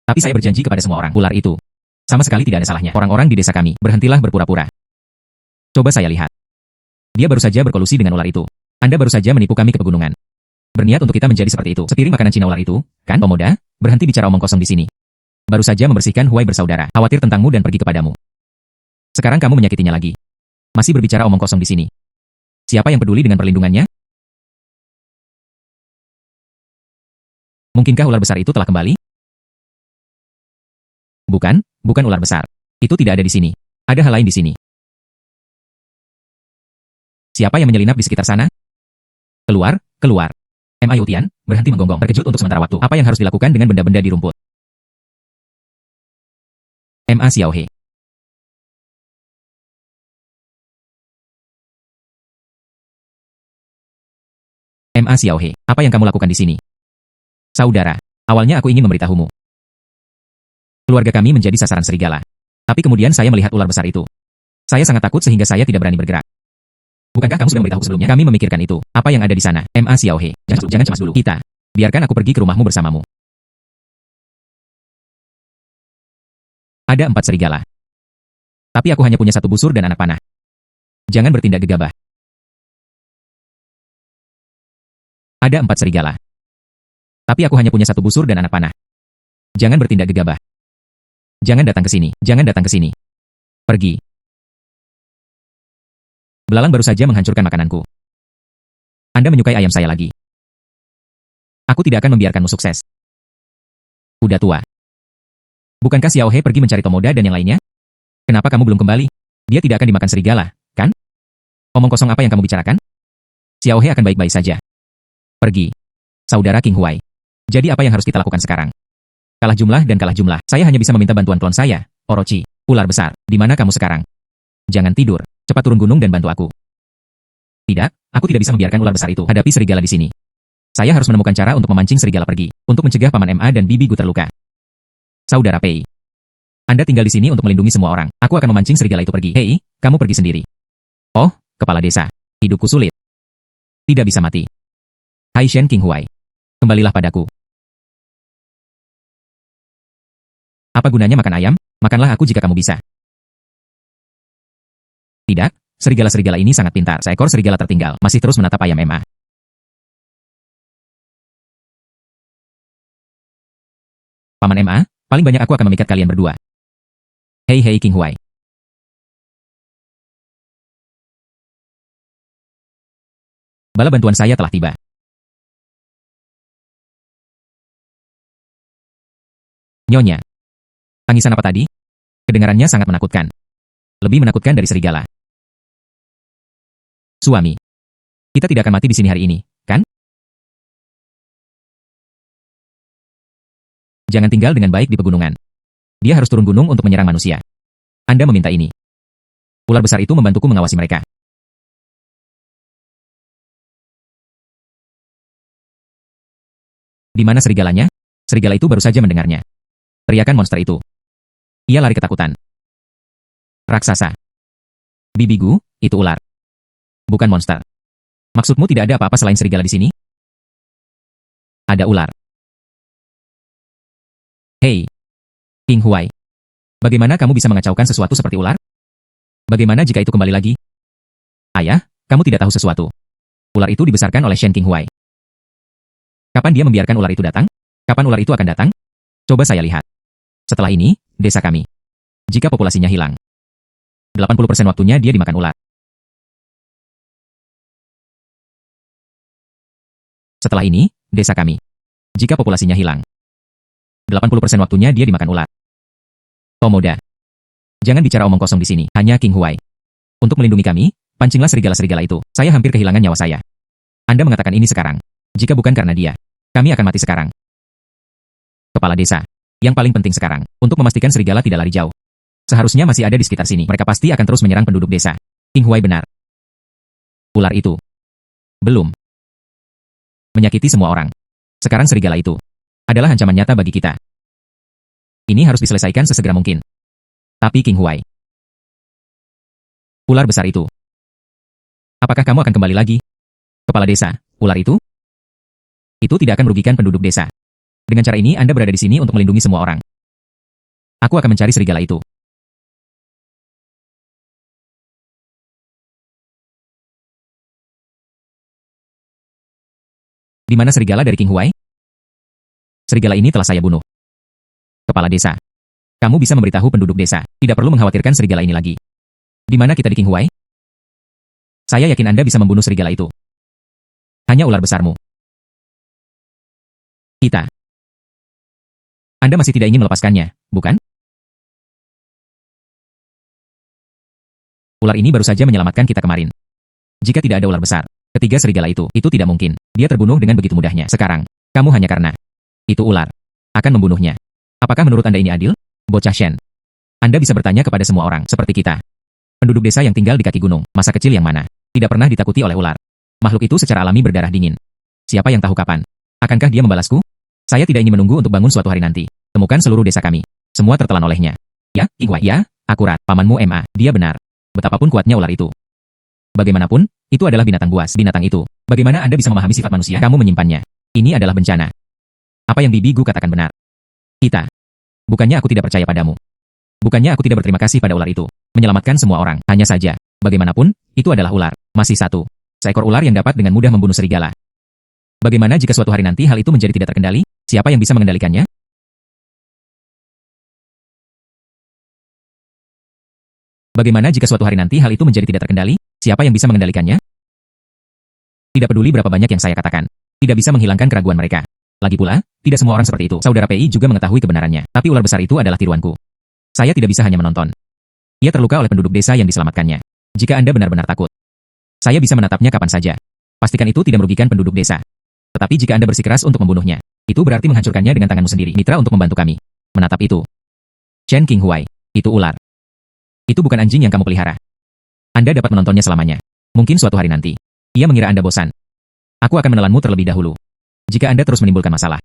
Tapi saya berjanji kepada semua orang. Ular itu. Sama sekali tidak ada salahnya. Orang-orang di desa kami. Berhentilah berpura-pura. Coba saya lihat. Dia baru saja berkolusi dengan ular itu. Anda baru saja menipu kami ke pegunungan. Berniat untuk kita menjadi seperti itu. Sepiring makanan Cina ular itu, kan, Tomoda? Berhenti bicara omong kosong di sini. Baru saja membersihkan Huai bersaudara. Khawatir tentangmu dan pergi kepadamu. Sekarang kamu menyakitinya lagi. Masih berbicara omong kosong di sini. Siapa yang peduli dengan perlindungannya? Mungkinkah ular besar itu telah kembali? Bukan ular besar. Itu tidak ada di sini. Ada hal lain di sini. Siapa yang menyelinap di sekitar sana? Keluar, keluar. M.A. Tian berhenti menggonggong, terkejut untuk sementara waktu. Apa yang harus dilakukan dengan benda-benda di rumput? M.A. Xiaohe. M.A. Xiaohe, apa yang kamu lakukan di sini? Saudara, awalnya aku ingin memberitahumu. Keluarga kami menjadi sasaran serigala. Tapi kemudian saya melihat ular besar itu. Saya sangat takut sehingga saya tidak berani bergerak. Bukankah kamu sudah memberitahu sebelumnya? Kami memikirkan itu. Apa yang ada di sana? M.A. Xiaohe, jangan cemas dulu. Biarkan aku pergi ke rumahmu bersamamu. Ada 4 serigala. Tapi aku hanya punya 1 busur dan anak panah. Jangan bertindak gegabah. Ada 4 serigala. Tapi aku hanya punya 1 busur dan anak panah. Jangan bertindak gegabah. Jangan datang ke sini. Jangan datang ke sini. Pergi. Belalang baru saja menghancurkan makananku. Anda menyukai ayam saya lagi. Aku tidak akan membiarkanmu sukses. Udah tua. Bukankah Xiaohe pergi mencari Tomoda dan yang lainnya? Kenapa kamu belum kembali? Dia tidak akan dimakan serigala, kan? Omong kosong apa yang kamu bicarakan? Xiaohe akan baik-baik saja. Pergi. Saudara King Huai. Jadi apa yang harus kita lakukan sekarang? Kalah jumlah dan kalah jumlah. Saya hanya bisa meminta bantuan klon saya, Orochi. Ular besar, di mana kamu sekarang? Jangan tidur. Cepat turun gunung dan bantu aku. Tidak, aku tidak bisa membiarkan ular besar itu hadapi serigala di sini. Saya harus menemukan cara untuk memancing serigala pergi, untuk mencegah Paman M.A. dan Bibi Gu terluka. Saudara Pei. Anda tinggal di sini untuk melindungi semua orang. Aku akan memancing serigala itu pergi. Hei, kamu pergi sendiri. Oh, kepala desa. Hidupku sulit. Tidak bisa mati. Hai Shen King Huai. Kembalilah padaku. Apa gunanya makan ayam? Makanlah aku jika kamu bisa. Tidak, serigala-serigala ini sangat pintar. Seekor serigala tertinggal, masih terus menatap ayam M.A. Paman M.A., paling banyak aku akan memikat kalian berdua. Hei King Huai. Bala bantuan saya telah tiba. Nyonya. Tangisan apa tadi? Kedengarannya sangat menakutkan. Lebih menakutkan dari serigala. Suami. Kita tidak akan mati di sini hari ini, kan? Jangan tinggal dengan baik di pegunungan. Dia harus turun gunung untuk menyerang manusia. Anda meminta ini. Ular besar itu membantuku mengawasi mereka. Di mana serigalanya? Serigala itu baru saja mendengarnya. Teriakan monster itu. Ia lari ketakutan. Raksasa. Bibi Gu, itu ular. Bukan monster. Maksudmu tidak ada apa-apa selain serigala di sini? Ada ular. Hei, King Huai. Bagaimana kamu bisa mengacaukan sesuatu seperti ular? Bagaimana jika itu kembali lagi? Ayah, kamu tidak tahu sesuatu. Ular itu dibesarkan oleh Shen King Huai. Kapan dia membiarkan ular itu datang? Kapan ular itu akan datang? Coba saya lihat. Setelah ini, desa kami. Jika populasinya hilang, 80% waktunya dia dimakan ular. Setelah ini, desa kami. Jika populasinya hilang, 80% waktunya dia dimakan ular. Tomoda. Jangan bicara omong kosong di sini, hanya King Huai. Untuk melindungi kami, pancinglah serigala-serigala itu. Saya hampir kehilangan nyawa saya. Anda mengatakan ini sekarang. Jika bukan karena dia, kami akan mati sekarang. Kepala desa. Yang paling penting sekarang, untuk memastikan serigala tidak lari jauh. Seharusnya masih ada di sekitar sini. Mereka pasti akan terus menyerang penduduk desa. King Huai benar. Ular itu. Belum. Menyakiti semua orang. Sekarang serigala itu adalah ancaman nyata bagi kita. Ini harus diselesaikan sesegera mungkin. Tapi King Huai. Ular besar itu. Apakah kamu akan kembali lagi? Kepala desa, ular itu? Itu tidak akan merugikan penduduk desa. Dengan cara ini Anda berada di sini untuk melindungi semua orang. Aku akan mencari serigala itu. Di mana serigala dari King Huai? Serigala ini telah saya bunuh. Kepala desa. Kamu bisa memberitahu penduduk desa. Tidak perlu mengkhawatirkan serigala ini lagi. Di mana kita di King Huai? Saya yakin Anda bisa membunuh serigala itu. Hanya ular besarmu. Kita. Anda masih tidak ingin melepaskannya, bukan? Ular ini baru saja menyelamatkan kita kemarin. Jika tidak ada ular besar, ketiga serigala itu tidak mungkin. Dia terbunuh dengan begitu mudahnya. Sekarang, kamu hanya karena itu ular akan membunuhnya. Apakah menurut Anda ini adil? Bocah Shen. Anda bisa bertanya kepada semua orang, seperti kita. Penduduk desa yang tinggal di kaki gunung, masa kecil yang mana tidak pernah ditakuti oleh ular. Makhluk itu secara alami berdarah dingin. Siapa yang tahu kapan? Akankah dia membalasku? Saya tidak ingin menunggu untuk bangun suatu hari nanti. Temukan seluruh desa kami. Semua tertelan olehnya. Ya, Ingwai, ya, akurat. Pamanmu MA, dia benar. Betapapun kuatnya ular itu. Bagaimanapun, itu adalah binatang buas. Binatang itu. Bagaimana Anda bisa memahami sifat manusia? Kamu menyimpannya. Ini adalah bencana. Apa yang Bibi Gu katakan benar? Kita. Bukannya aku tidak percaya padamu. Bukannya aku tidak berterima kasih pada ular itu. Menyelamatkan semua orang. Hanya saja, bagaimanapun, itu adalah ular. Masih satu. Seekor ular yang dapat dengan mudah membunuh serigala. Bagaimana jika suatu hari nanti hal itu menjadi tidak terkendali? Siapa yang bisa mengendalikannya? Bagaimana jika suatu hari nanti hal itu menjadi tidak terkendali? Siapa yang bisa mengendalikannya? Tidak peduli berapa banyak yang saya katakan. Tidak bisa menghilangkan keraguan mereka. Lagi pula, tidak semua orang seperti itu. Saudara PI juga mengetahui kebenarannya. Tapi ular besar itu adalah tiruanku. Saya tidak bisa hanya menonton. Ia terluka oleh penduduk desa yang diselamatkannya. Jika Anda benar-benar takut, saya bisa menatapnya kapan saja. Pastikan itu tidak merugikan penduduk desa. Tetapi jika Anda bersikeras untuk membunuhnya, itu berarti menghancurkannya dengan tanganmu sendiri. Mitra untuk membantu kami. Menatap itu. Chen Qinghuai. Itu ular. Itu bukan anjing yang kamu pelihara. Anda dapat menontonnya selamanya. Mungkin suatu hari nanti. Ia mengira Anda bosan. Aku akan menelanmu terlebih dahulu. Jika Anda terus menimbulkan masalah.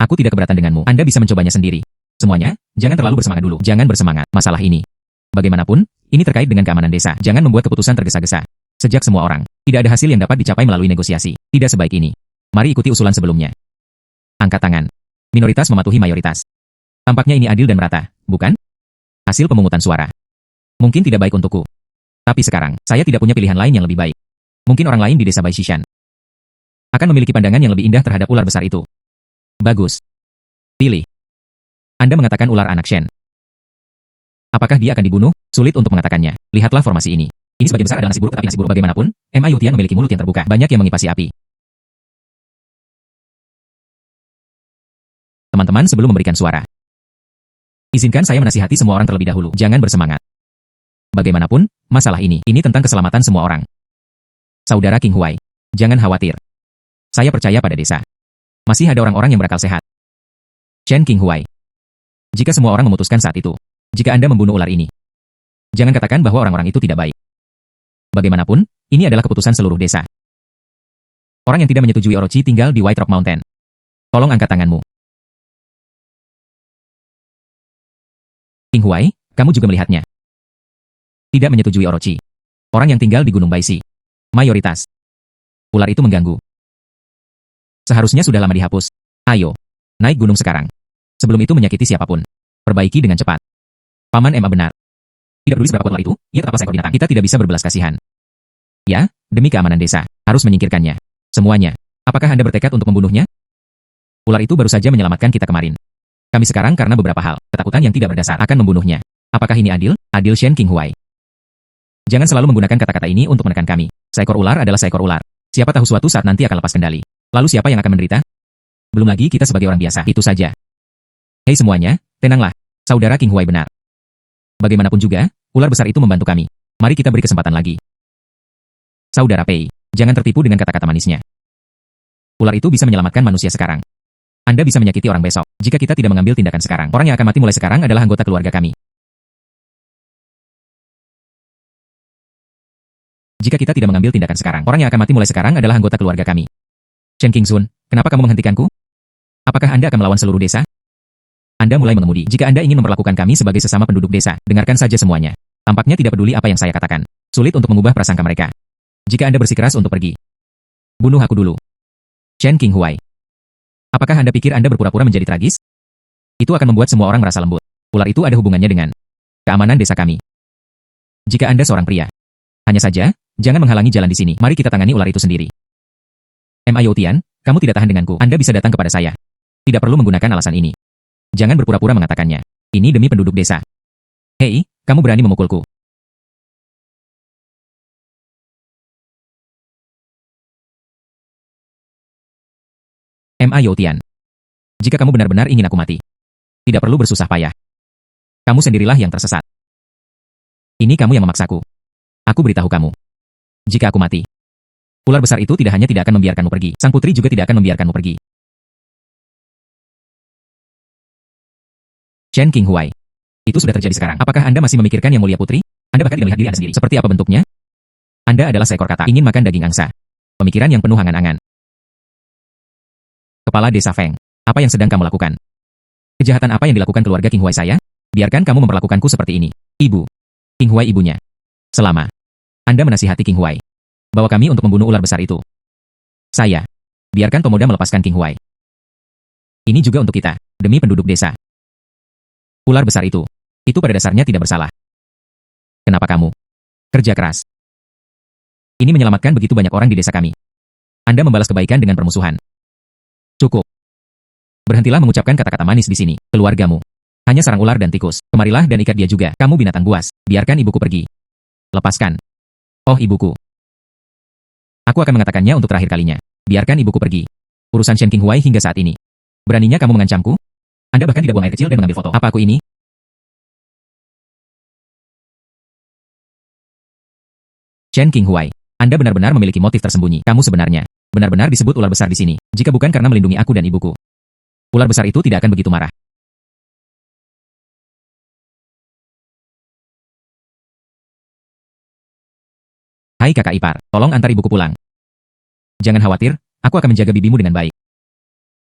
Aku tidak keberatan denganmu. Anda bisa mencobanya sendiri. Semuanya, jangan terlalu bersemangat dulu. Jangan bersemangat. Masalah ini. Bagaimanapun, ini terkait dengan keamanan desa. Jangan membuat keputusan tergesa-gesa. Sejak semua orang, tidak ada hasil yang dapat dicapai melalui negosiasi. Tidak sebaik ini. Mari ikuti usulan sebelumnya. Angkat tangan. Minoritas mematuhi mayoritas. Tampaknya ini adil dan merata, bukan? Hasil pemungutan suara. Mungkin tidak baik untukku. Tapi sekarang, saya tidak punya pilihan lain yang lebih baik. Mungkin orang lain di desa Baishishan akan memiliki pandangan yang lebih indah terhadap ular besar itu. Bagus. Pilih. Anda mengatakan ular anak Shen. Apakah dia akan dibunuh? Sulit untuk mengatakannya. Lihatlah formasi ini. Ini sebagian besar adalah nasi buruk, tetapi nasi buruk bagaimanapun, MA Yutian memiliki mulut yang terbuka. Banyak yang mengipasi api. Teman-teman sebelum memberikan suara. Izinkan saya menasihati semua orang terlebih dahulu. Jangan bersemangat. Bagaimanapun, masalah ini tentang keselamatan semua orang. Saudara Qinghuai, jangan khawatir. Saya percaya pada desa. Masih ada orang-orang yang berakal sehat. Chen Qinghuai. Jika semua orang memutuskan saat itu, jika Anda membunuh ular ini, jangan katakan bahwa orang-orang itu tidak baik. Bagaimanapun, ini adalah keputusan seluruh desa. Orang yang tidak menyetujui Orochi tinggal di White Rock Mountain. Tolong angkat tanganmu. Qinghuai, kamu juga melihatnya. Tidak menyetujui Orochi. Orang yang tinggal di Gunung Baishi. Mayoritas. Ular itu mengganggu. Seharusnya sudah lama dihapus. Ayo, naik gunung sekarang. Sebelum itu menyakiti siapapun. Perbaiki dengan cepat. Paman Emma benar. Tidak peduli seberapa kuat ular itu, ia tetap seekor binatang. Kita tidak bisa berbelas kasihan. Ya, demi keamanan desa, harus menyingkirkannya. Semuanya. Apakah Anda bertekad untuk membunuhnya? Ular itu baru saja menyelamatkan kita kemarin. Kami sekarang karena beberapa hal, ketakutan yang tidak berdasar akan membunuhnya. Apakah ini adil? Adil Shen Qinghuai. Jangan selalu menggunakan kata-kata ini untuk menekan kami. Seekor ular adalah seekor ular. Siapa tahu suatu saat nanti akan lepas kendali. Lalu siapa yang akan menderita? Belum lagi kita sebagai orang biasa. Itu saja. Hei semuanya, tenanglah. Saudara Qinghuai benar. Bagaimanapun juga, ular besar itu membantu kami. Mari kita beri kesempatan lagi. Saudara Pei, jangan tertipu dengan kata-kata manisnya. Ular itu bisa menyelamatkan manusia sekarang. Anda bisa menyakiti orang besok. Jika kita tidak mengambil tindakan sekarang, orang yang akan mati mulai sekarang adalah anggota keluarga kami. Jika kita tidak mengambil tindakan sekarang, orang yang akan mati mulai sekarang adalah anggota keluarga kami. Chen Qingzun, kenapa kamu menghentikanku? Apakah Anda akan melawan seluruh desa? Anda mulai mengemudi. Jika Anda ingin memperlakukan kami sebagai sesama penduduk desa, dengarkan saja semuanya. Tampaknya tidak peduli apa yang saya katakan. Sulit untuk mengubah prasangka mereka. Jika Anda bersikeras untuk pergi, bunuh aku dulu. Chen Qinghuai. Apakah Anda pikir Anda berpura-pura menjadi tragis? Itu akan membuat semua orang merasa lembut. Ular itu ada hubungannya dengan keamanan desa kami. Jika Anda seorang pria, hanya saja, jangan menghalangi jalan di sini. Mari kita tangani ular itu sendiri. MA Youtian, kamu tidak tahan denganku. Anda bisa datang kepada saya. Tidak perlu menggunakan alasan ini. Jangan berpura-pura mengatakannya. Ini demi penduduk desa. Hei, kamu berani memukulku. Ma Youtian. Jika kamu benar-benar ingin aku mati, tidak perlu bersusah payah. Kamu sendirilah yang tersesat. Ini kamu yang memaksaku. Aku beritahu kamu. Jika aku mati, ular besar itu tidak hanya tidak akan membiarkanmu pergi, sang putri juga tidak akan membiarkanmu pergi. Chen Qinghuai. Itu sudah terjadi sekarang. Apakah Anda masih memikirkan yang mulia putri? Anda bahkan tidak melihat diri Anda sendiri. Seperti apa bentuknya? Anda adalah seekor kata ingin makan daging angsa. Pemikiran yang penuh angan-angan. Kepala Desa Feng. Apa yang sedang kamu lakukan? Kejahatan apa yang dilakukan keluarga Qinghuai saya? Biarkan kamu memperlakukanku seperti ini. Ibu. Qinghuai ibunya. Selama Anda menasihati Qinghuai, bawa kami untuk membunuh ular besar itu. Saya. Biarkan pemuda melepaskan Qinghuai. Ini juga untuk kita, demi penduduk desa. Ular besar itu pada dasarnya tidak bersalah. Kenapa kamu kerja keras? Ini menyelamatkan begitu banyak orang di desa kami. Anda membalas kebaikan dengan permusuhan. Cukup. Berhentilah mengucapkan kata-kata manis di sini, keluargamu. Hanya sarang ular dan tikus. Kemarilah dan ikat dia juga. Kamu binatang buas. Biarkan ibuku pergi. Lepaskan. Oh ibuku. Aku akan mengatakannya untuk terakhir kalinya. Biarkan ibuku pergi. Urusan Chen Qinghuai hingga saat ini. Beraninya kamu mengancamku? Anda bahkan tidak buang air kecil dan mengambil foto. Apa aku ini? Chen Qinghuai. Anda benar-benar memiliki motif tersembunyi. Kamu sebenarnya benar-benar disebut ular besar di sini. Jika bukan karena melindungi aku dan ibuku, ular besar itu tidak akan begitu marah. Hai kakak ipar, tolong antar ibuku pulang. Jangan khawatir, aku akan menjaga bibimu dengan baik.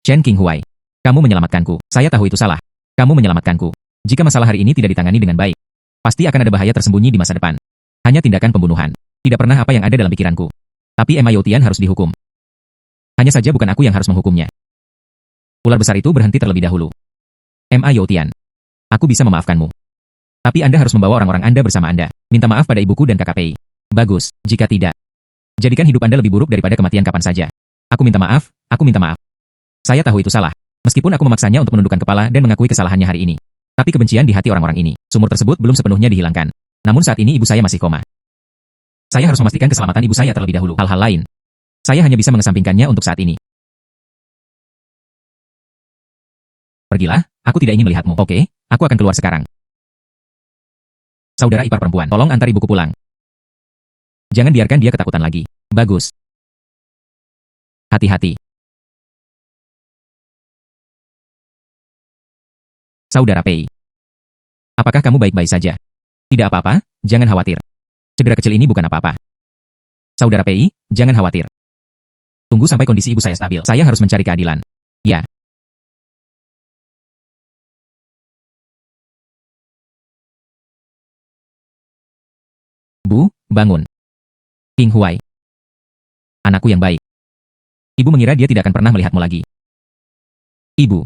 Chen Qinghuai. Kamu menyelamatkanku. Saya tahu itu salah. Kamu menyelamatkanku. Jika masalah hari ini tidak ditangani dengan baik, pasti akan ada bahaya tersembunyi di masa depan. Hanya tindakan pembunuhan. Tidak pernah apa yang ada dalam pikiranku. Tapi Ma Youtian harus dihukum. Hanya saja bukan aku yang harus menghukumnya. Ular besar itu berhenti terlebih dahulu. Ma Youtian. Aku bisa memaafkanmu. Tapi Anda harus membawa orang-orang Anda bersama Anda. Minta maaf pada ibuku dan kakak Pei. Bagus, jika tidak, jadikan hidup Anda lebih buruk daripada kematian kapan saja. Aku minta maaf, aku minta maaf. Saya tahu itu salah. Meskipun aku memaksanya untuk menundukkan kepala dan mengakui kesalahannya hari ini. Tapi kebencian di hati orang-orang ini, sumur tersebut belum sepenuhnya dihilangkan. Namun saat ini ibu saya masih koma. Saya harus memastikan keselamatan ibu saya terlebih dahulu. Hal-hal lain, saya hanya bisa mengesampingkannya untuk saat ini. Pergilah, aku tidak ingin melihatmu. Oke, aku akan keluar sekarang. Saudara ipar perempuan, tolong antar ibuku pulang. Jangan biarkan dia ketakutan lagi. Bagus. Hati-hati. Saudara Pei. Apakah kamu baik-baik saja? Tidak apa-apa, jangan khawatir. Cedera kecil ini bukan apa-apa. Saudara Pei, jangan khawatir. Tunggu sampai kondisi ibu saya stabil. Saya harus mencari keadilan. Ya. Bu, bangun. Qinghuai. Anakku yang baik. Ibu mengira dia tidak akan pernah melihatmu lagi. Ibu.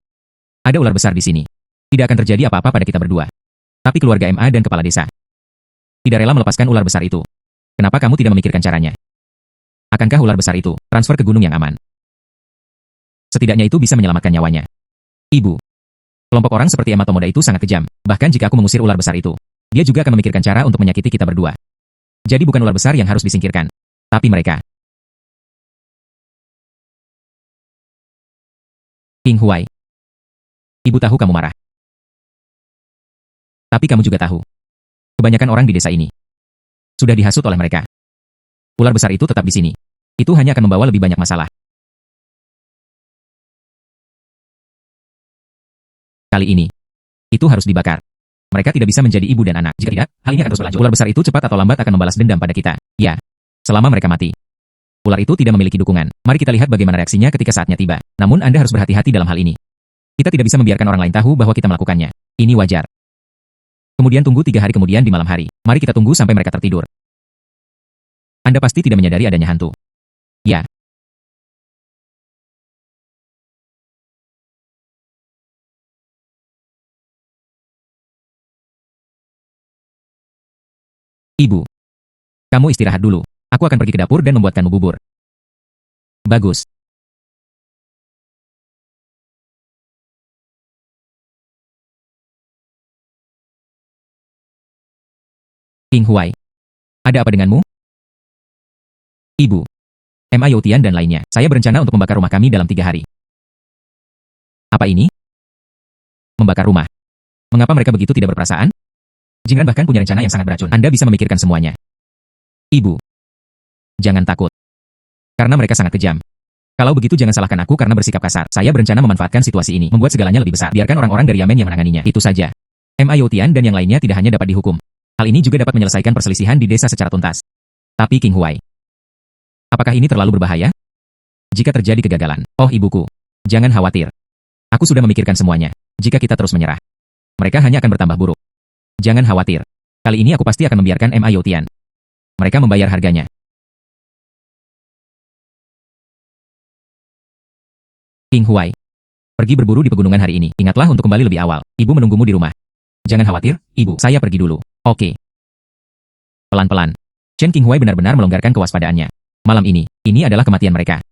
Ada ular besar di sini. Tidak akan terjadi apa-apa pada kita berdua. Tapi keluarga Ma dan kepala desa tidak rela melepaskan ular besar itu. Kenapa kamu tidak memikirkan caranya? Akankah ular besar itu transfer ke gunung yang aman? Setidaknya itu bisa menyelamatkan nyawanya. Ibu. Kelompok orang seperti Emma Tomoda itu sangat kejam. Bahkan jika aku mengusir ular besar itu, dia juga akan memikirkan cara untuk menyakiti kita berdua. Jadi bukan ular besar yang harus disingkirkan, tapi mereka. Qinghuai. Ibu tahu kamu marah. Tapi kamu juga tahu. Kebanyakan orang di desa ini sudah dihasut oleh mereka. Ular besar itu tetap di sini. Itu hanya akan membawa lebih banyak masalah. Kali ini, itu harus dibakar. Mereka tidak bisa menjadi ibu dan anak. Jika tidak, hal ini akan terus berlanjut. Ular besar itu cepat atau lambat akan membalas dendam pada kita. Ya, selama mereka mati. Ular itu tidak memiliki dukungan. Mari kita lihat bagaimana reaksinya ketika saatnya tiba. Namun Anda harus berhati-hati dalam hal ini. Kita tidak bisa membiarkan orang lain tahu bahwa kita melakukannya. Ini wajar. Kemudian tunggu 3 hari kemudian di malam hari. Mari kita tunggu sampai mereka tertidur. Anda pasti tidak menyadari adanya hantu. Ya. Ibu. Kamu istirahat dulu. Aku akan pergi ke dapur dan membuatkanmu bubur. Bagus. Qinghuai. Ada apa denganmu? Ibu. Ma Youtian dan lainnya. Saya berencana untuk membakar rumah kami dalam 3 hari. Apa ini? Membakar rumah. Mengapa mereka begitu tidak berperasaan? Jingran bahkan punya rencana yang sangat beracun. Anda bisa memikirkan semuanya. Ibu. Jangan takut. Karena mereka sangat kejam. Kalau begitu jangan salahkan aku karena bersikap kasar. Saya berencana memanfaatkan situasi ini, membuat segalanya lebih besar. Biarkan orang-orang dari Yamen yang menanganinya. Itu saja. M.I. Tian dan yang lainnya tidak hanya dapat dihukum. Hal ini juga dapat menyelesaikan perselisihan di desa secara tuntas. Tapi King Huai. Apakah ini terlalu berbahaya? Jika terjadi kegagalan. Oh ibuku. Jangan khawatir. Aku sudah memikirkan semuanya. Jika kita terus menyerah, mereka hanya akan bertambah buruk. Jangan khawatir. Kali ini aku pasti akan membiarkan M.I. Tian. Mereka membayar harganya. King Huai. Pergi berburu di pegunungan hari ini. Ingatlah untuk kembali lebih awal. Ibu menunggumu di rumah. Jangan khawatir, ibu. Saya pergi dulu. Oke. Pelan-pelan. Chen King Huai benar-benar melonggarkan kewaspadaannya. Malam ini adalah kematian mereka.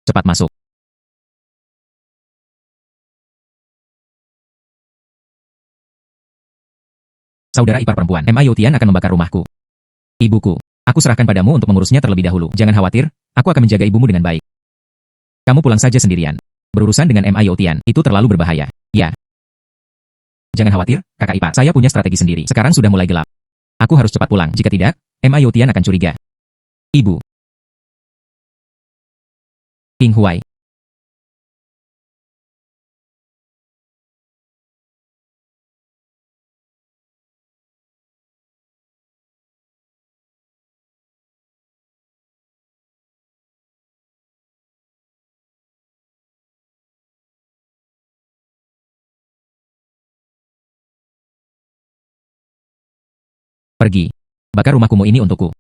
Cepat masuk. Saudara ipar perempuan, M.I. Tian akan membakar rumahku. Ibuku, aku serahkan padamu untuk mengurusnya terlebih dahulu. Jangan khawatir, aku akan menjaga ibumu dengan baik. Kamu pulang saja sendirian. Berurusan dengan M.I. Tian, itu terlalu berbahaya. Ya. Jangan khawatir, kakak ipar. Saya punya strategi sendiri. Sekarang sudah mulai gelap. Aku harus cepat pulang. Jika tidak, M.I. Tian akan curiga. Ibu. King Huai. Pergi. Bakar rumah kumuh ini untukku.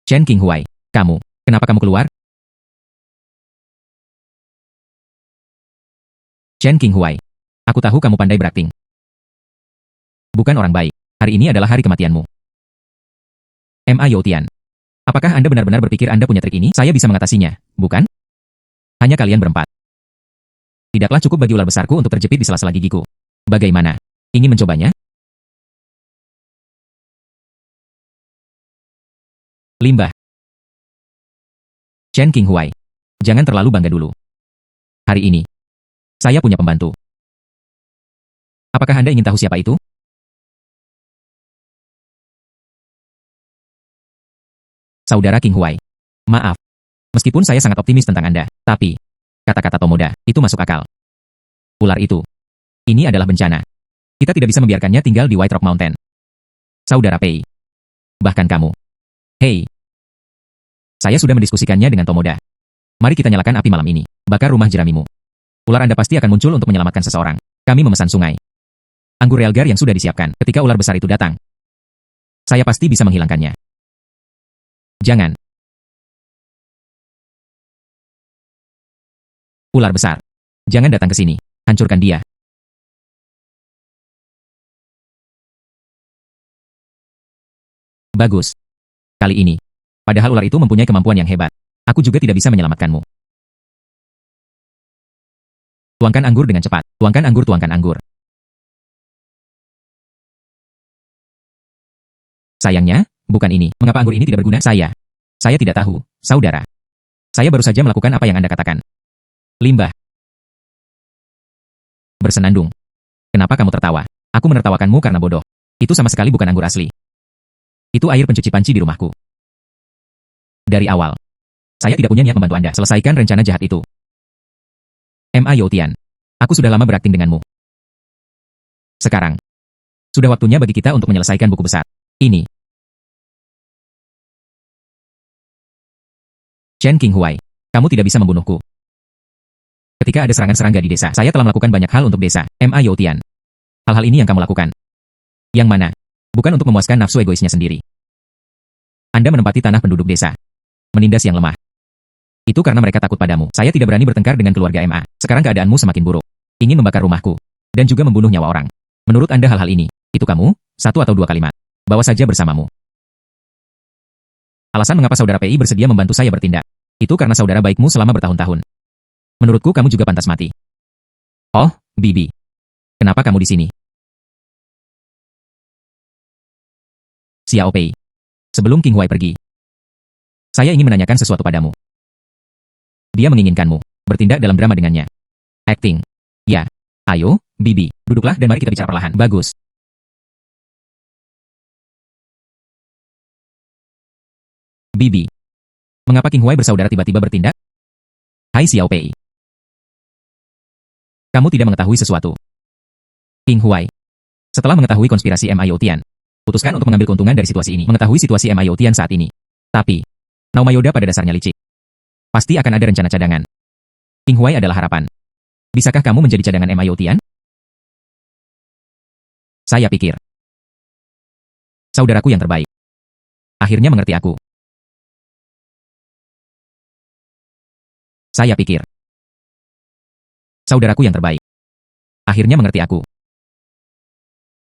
Chen King Huai. Kamu. Kenapa kamu keluar? Chen King Huai. Aku tahu kamu pandai berakting. Bukan orang baik. Hari ini adalah hari kematianmu. M.I. Tian. Apakah Anda benar-benar berpikir Anda punya trik ini? Saya bisa mengatasinya, bukan? Hanya kalian berempat. Tidaklah cukup bagi ular besarku untuk terjepit di sela-sela gigiku. Bagaimana? Ingin mencobanya? Limbah. Chen King Huai. Jangan terlalu bangga dulu. Hari ini, saya punya pembantu. Apakah Anda ingin tahu siapa itu? Saudara King Huai. Maaf. Meskipun saya sangat optimis tentang Anda, tapi kata-kata Tomoda, itu masuk akal. Ular itu. Ini adalah bencana. Kita tidak bisa membiarkannya tinggal di White Rock Mountain. Saudara Pei. Bahkan kamu. Hei. Saya sudah mendiskusikannya dengan Tomoda. Mari kita nyalakan api malam ini. Bakar rumah jeramimu. Ular Anda pasti akan muncul untuk menyelamatkan seseorang. Kami memesan sungai. Anggur Realgar yang sudah disiapkan. Ketika ular besar itu datang, saya pasti bisa menghilangkannya. Jangan. Ular besar. Jangan datang ke sini. Hancurkan dia. Bagus. Kali ini. Padahal ular itu mempunyai kemampuan yang hebat. Aku juga tidak bisa menyelamatkanmu. Tuangkan anggur dengan cepat. Tuangkan anggur, tuangkan anggur. Sayangnya, bukan ini. Mengapa anggur ini tidak berguna? Saya tidak tahu, saudara. Saya baru saja melakukan apa yang Anda katakan. Limbah. Bersenandung. Kenapa kamu tertawa? Aku menertawakanmu karena bodoh. Itu sama sekali bukan anggur asli. Itu air pencuci panci di rumahku. Dari awal, saya tidak punya niat membantu Anda. Selesaikan rencana jahat itu. M.I. Tian. Aku sudah lama berakting denganmu. Sekarang, sudah waktunya bagi kita untuk menyelesaikan buku besar ini. Chen King Huai, kamu tidak bisa membunuhku. Ketika ada serangan serangga di desa, saya telah melakukan banyak hal untuk desa. M.I. Tian. Hal-hal ini yang kamu lakukan. Yang mana? Bukan untuk memuaskan nafsu egoisnya sendiri. Anda menempati tanah penduduk desa. Menindas yang lemah. Itu karena mereka takut padamu. Saya tidak berani bertengkar dengan keluarga M.A. Sekarang keadaanmu semakin buruk. Ingin membakar rumahku. Dan juga membunuh nyawa orang. Menurut Anda hal-hal ini, itu kamu, 1 atau 2 kalimat. Bawa saja bersamamu. Alasan mengapa saudara PI bersedia membantu saya bertindak. Itu karena saudara baikmu selama bertahun-tahun. Menurutku kamu juga pantas mati. Oh, Bibi. Kenapa kamu di sini? Xiao Pei. Sebelum King Huai pergi, saya ingin menanyakan sesuatu padamu. Dia menginginkanmu bertindak dalam drama dengannya. Acting. Ya. Ayo, Bibi, duduklah dan mari kita bicara perlahan. Bagus. Bibi. Mengapa King Huai bersaudara tiba-tiba bertindak? Hai Xiao Pei. Kamu tidak mengetahui sesuatu. King Huai. Setelah mengetahui konspirasi MIO Tian, putuskan untuk mengambil keuntungan dari situasi ini. Mengetahui situasi MIO Tian saat ini. Tapi, Naoma Yoda pada dasarnya licik. Pasti akan ada rencana cadangan. King Huai adalah harapan. Bisakah kamu menjadi cadangan MIO Tian? Saya pikir. Saudaraku yang terbaik. Akhirnya mengerti aku. Saya pikir. Saudaraku yang terbaik. Akhirnya mengerti aku.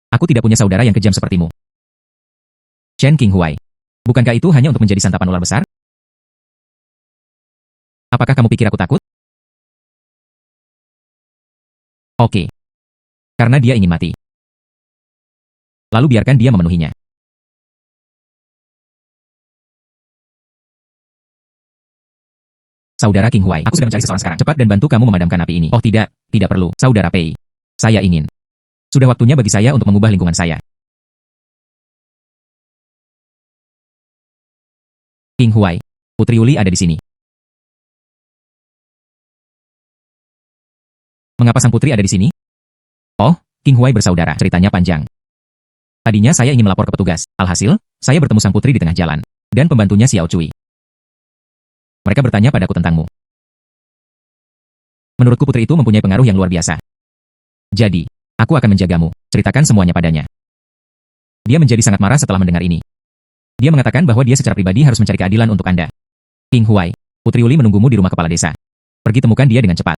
Aku tidak punya saudara yang kejam sepertimu. Chen King Huai. Bukankah itu hanya untuk menjadi santapan ular besar? Apakah kamu pikir aku takut? Oke. Karena dia ingin mati. Lalu biarkan dia memenuhinya. Saudara King Huai, aku sedang mencari seseorang sekarang. Cepat dan bantu kamu memadamkan api ini. Oh tidak, tidak perlu. Saudara Pei. Saya ingin. Sudah waktunya bagi saya untuk mengubah lingkungan saya. King Huai. Putri Yuli ada di sini. Mengapa sang putri ada di sini? Oh, King Huai bersaudara. Ceritanya panjang. Tadinya saya ingin melapor ke petugas. Alhasil, saya bertemu sang putri di tengah jalan. Dan pembantunya Xiao Cui. Mereka bertanya padaku tentangmu. Menurutku putri itu mempunyai pengaruh yang luar biasa. Jadi, aku akan menjagamu. Ceritakan semuanya padanya. Dia menjadi sangat marah setelah mendengar ini. Dia mengatakan bahwa dia secara pribadi harus mencari keadilan untuk Anda. King Huai, Putri Yuli menunggumu di rumah kepala desa. Pergi temukan dia dengan cepat.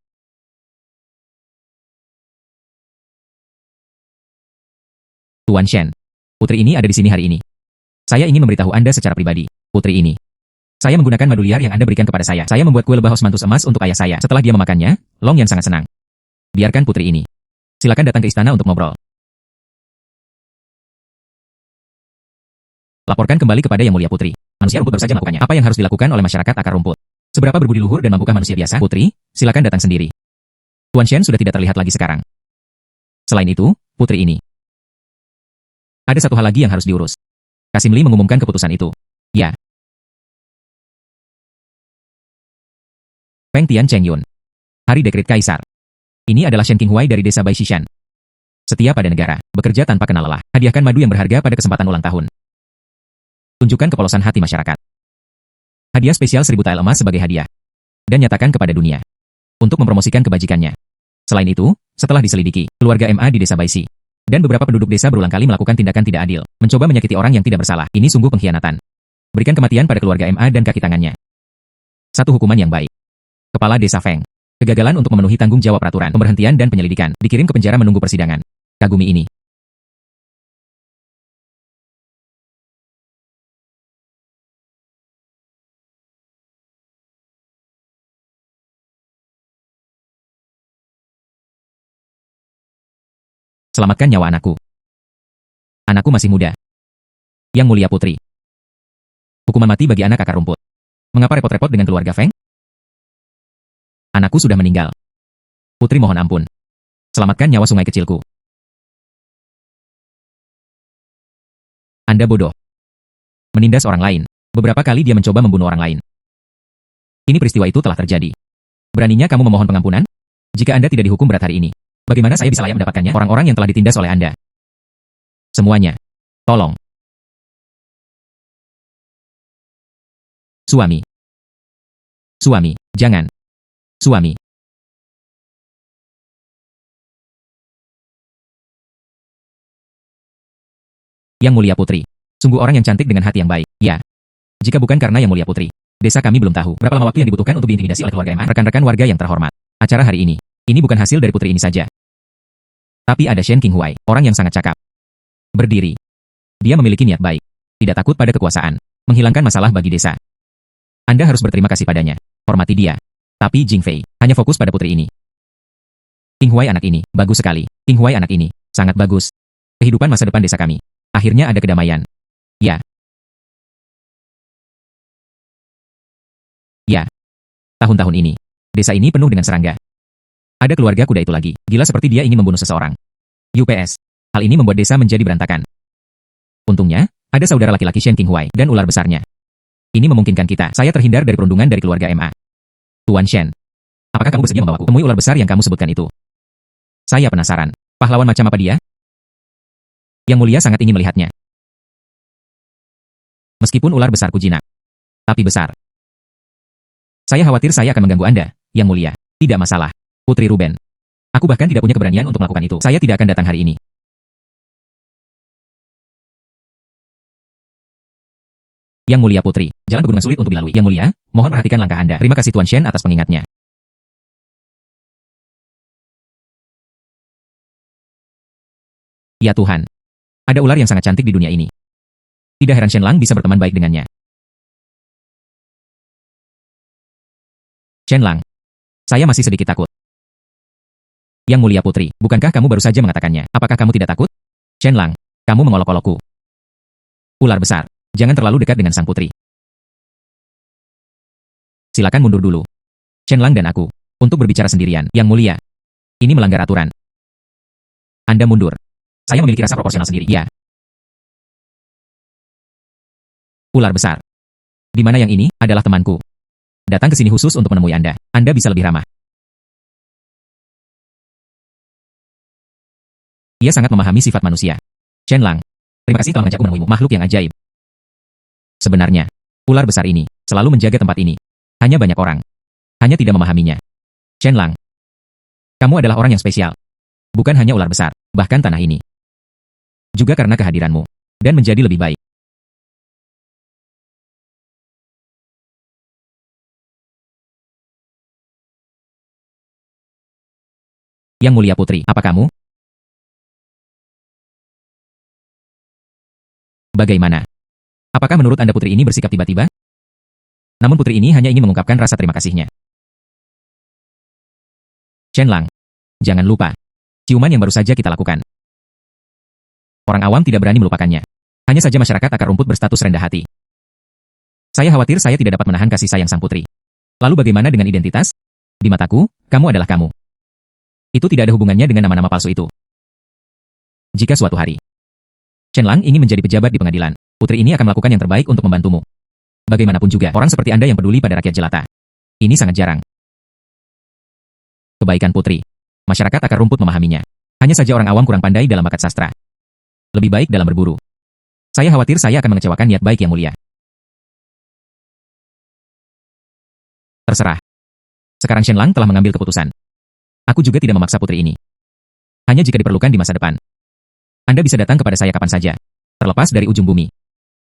Tuan Shen. Putri ini ada di sini hari ini. Saya ingin memberitahu Anda secara pribadi. Putri ini. Saya menggunakan madu liar yang Anda berikan kepada saya. Saya membuat kue lebah osmanthus emas untuk ayah saya. Setelah dia memakannya, Long Yan sangat senang. Biarkan putri ini. Silakan datang ke istana untuk ngobrol. Laporkan kembali kepada Yang Mulia Putri. Manusia rumput baru saja melakukannya. Apa yang harus dilakukan oleh masyarakat akar rumput? Seberapa berbudi luhur dan mampukah manusia biasa? Putri, silakan datang sendiri. Tuan Shen sudah tidak terlihat lagi sekarang. Selain itu, putri ini. Ada satu hal lagi yang harus diurus. Kasim Li mengumumkan keputusan itu. Ya. Peng Tian Cheng Yun. Hari Dekret Kaisar. Ini adalah Shen King Huai dari desa Bai Shishan. Setia pada negara, bekerja tanpa kenal lelah. Hadiahkan madu yang berharga pada kesempatan ulang tahun. Tunjukkan kepolosan hati masyarakat. Hadiah spesial 1000 tael emas sebagai hadiah. Dan nyatakan kepada dunia. Untuk mempromosikan kebajikannya. Selain itu, setelah diselidiki, keluarga MA di desa Baisi dan beberapa penduduk desa berulang kali melakukan tindakan tidak adil, mencoba menyakiti orang yang tidak bersalah. Ini sungguh pengkhianatan. Berikan kematian pada keluarga MA dan kaki tangannya. Satu hukuman yang baik. Kepala Desa Feng. Kegagalan untuk memenuhi tanggung jawab peraturan, pemberhentian dan penyelidikan, dikirim ke penjara menunggu persidangan. Kagumi ini. Selamatkan nyawa anakku. Anakku masih muda. Yang Mulia Putri. Hukuman mati bagi anak akar rumput. Mengapa repot-repot dengan keluarga Feng? Anakku sudah meninggal. Putri mohon ampun. Selamatkan nyawa sungai kecilku. Anda bodoh. Menindas orang lain. Beberapa kali dia mencoba membunuh orang lain. Ini peristiwa itu telah terjadi. Beraninya kamu memohon pengampunan? Jika Anda tidak dihukum berat hari ini, bagaimana saya bisa layak mendapatkannya? Orang-orang yang telah ditindas oleh Anda. Semuanya. Tolong. Suami. Suami, jangan. Suami. Yang Mulia Putri. Sungguh orang yang cantik dengan hati yang baik. Ya. Jika bukan karena Yang Mulia Putri, desa kami belum tahu berapa lama waktu yang dibutuhkan untuk diintimidasi oleh keluarga MA. Rekan-rekan warga yang terhormat. Acara hari ini bukan hasil dari putri ini saja. Tapi ada Shen King Huai, orang yang sangat cakap. Berdiri. Dia memiliki niat baik. Tidak takut pada kekuasaan. Menghilangkan masalah bagi desa. Anda harus berterima kasih padanya. Hormati dia. Tapi Jing Fei hanya fokus pada putri ini. King Huai anak ini, bagus sekali. King Huai anak ini, sangat bagus. Kehidupan masa depan desa kami. Akhirnya ada kedamaian. Ya. Ya. Tahun-tahun ini, desa ini penuh dengan serangga. Ada keluarga kuda itu lagi, gila seperti dia ingin membunuh seseorang. UPS. Hal ini membuat desa menjadi berantakan. Untungnya, ada saudara laki-laki Shen King Huai dan ular besarnya. Ini memungkinkan saya terhindar dari perundungan dari keluarga MA. Tuan Shen, apakah kamu bersedia membawaku temui ular besar yang kamu sebutkan itu? Saya penasaran. Pahlawan macam apa dia? Yang Mulia sangat ingin melihatnya. Meskipun ular besarku jinak, tapi besar. Saya khawatir saya akan mengganggu Anda, Yang Mulia. Tidak masalah, Putri Ruben. Aku bahkan tidak punya keberanian untuk melakukan itu. Saya tidak akan datang hari ini. Yang Mulia Putri, jalan pegunungan sulit untuk dilalui. Yang Mulia, mohon perhatikan langkah Anda. Terima kasih Tuan Shen atas pengingatnya. Ya Tuhan. Ada ular yang sangat cantik di dunia ini. Tidak heran Shen Lang bisa berteman baik dengannya. Shen Lang. Saya masih sedikit takut. Yang Mulia Putri, bukankah kamu baru saja mengatakannya? Apakah kamu tidak takut? Shen Lang, kamu mengolok-olokku. Ular besar, jangan terlalu dekat dengan sang putri. Silakan mundur dulu. Shen Lang dan aku, untuk berbicara sendirian. Yang Mulia, ini melanggar aturan. Anda mundur. Saya memiliki rasa proporsional sendiri. Ya. Ular besar. Di mana yang ini adalah temanku. Datang ke sini khusus untuk menemui Anda. Anda bisa lebih ramah. Ia sangat memahami sifat manusia. Shen Lang, terima kasih telah mengajakku menemuimu, makhluk yang ajaib. Sebenarnya, ular besar ini selalu menjaga tempat ini. Hanya banyak orang hanya tidak memahaminya. Shen Lang, kamu adalah orang yang spesial. Bukan hanya ular besar, bahkan tanah ini. Juga karena kehadiranmu, dan menjadi lebih baik. Yang Mulia Putri, apa kamu? Bagaimana? Apakah menurut Anda putri ini bersikap tiba-tiba? Namun putri ini hanya ingin mengungkapkan rasa terima kasihnya. Shen Lang, jangan lupa. Ciuman yang baru saja kita lakukan. Orang awam tidak berani melupakannya. Hanya saja masyarakat akar rumput berstatus rendah hati. Saya khawatir saya tidak dapat menahan kasih sayang sang putri. Lalu bagaimana dengan identitas? Di mataku, kamu adalah kamu. Itu tidak ada hubungannya dengan nama-nama palsu itu. Jika suatu hari, Shen Lang ingin menjadi pejabat di pengadilan, putri ini akan melakukan yang terbaik untuk membantumu. Bagaimanapun juga, orang seperti Anda yang peduli pada rakyat jelata. Ini sangat jarang. Kebaikan putri. Masyarakat akar rumput memahaminya. Hanya saja orang awam kurang pandai dalam bakat sastra. Lebih baik dalam berburu. Saya khawatir saya akan mengecewakan niat baik Yang Mulia. Terserah. Sekarang Shen Lang telah mengambil keputusan. Aku juga tidak memaksa putri ini. Hanya jika diperlukan di masa depan. Anda bisa datang kepada saya kapan saja. Terlepas dari ujung bumi.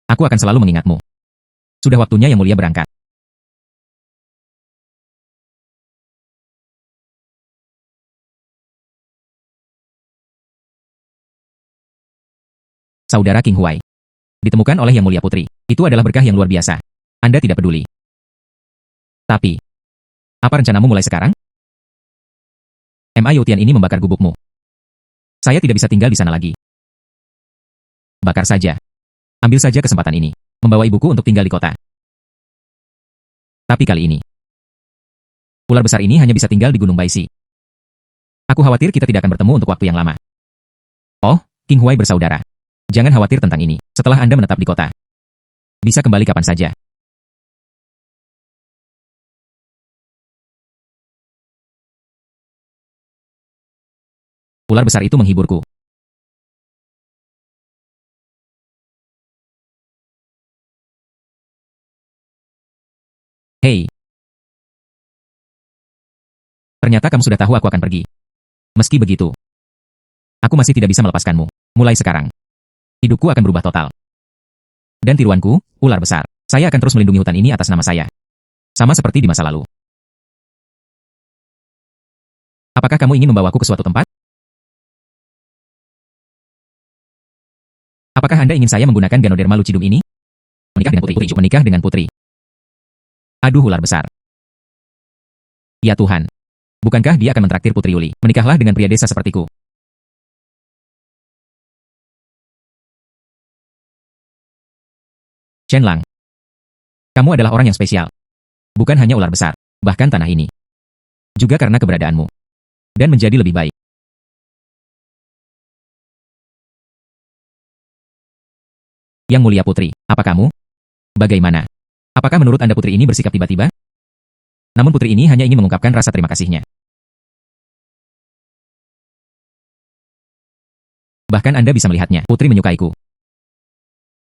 Aku akan selalu mengingatmu. Sudah waktunya Yang Mulia berangkat. Saudara King Huai. Ditemukan oleh Yang Mulia Putri. Itu adalah berkah yang luar biasa. Anda tidak peduli. Tapi, apa rencanamu mulai sekarang? MA Youtian ini membakar gubukmu. Saya tidak bisa tinggal di sana lagi. Bakar saja. Ambil saja kesempatan ini. Membawa ibuku untuk tinggal di kota. Tapi kali ini, ular besar ini hanya bisa tinggal di Gunung Baisi. Aku khawatir kita tidak akan bertemu untuk waktu yang lama. Oh, King Huai bersaudara. Jangan khawatir tentang ini. Setelah Anda menetap di kota, bisa kembali kapan saja. Ular besar itu menghiburku. Hei. Ternyata kamu sudah tahu aku akan pergi. Meski begitu, aku masih tidak bisa melepaskanmu. Mulai sekarang, hidupku akan berubah total. Dan tiruanku, ular besar. Saya akan terus melindungi hutan ini atas nama saya. Sama seperti di masa lalu. Apakah kamu ingin membawaku ke suatu tempat? Apakah Anda ingin saya menggunakan Ganoderma lucidum ini? Menikah dengan putri. Menikah dengan putri. Aduh ular besar. Ya Tuhan. Bukankah dia akan mentraktir Putri Yuli? Menikahlah dengan pria desa sepertiku. Shenlang, kamu adalah orang yang spesial. Bukan hanya ular besar, bahkan tanah ini. Juga karena keberadaanmu. Dan menjadi lebih baik. Yang Mulia Putri, apa kamu? Bagaimana? Apakah menurut Anda putri ini bersikap tiba-tiba? Namun putri ini hanya ingin mengungkapkan rasa terima kasihnya. Bahkan Anda bisa melihatnya, putri menyukaiku.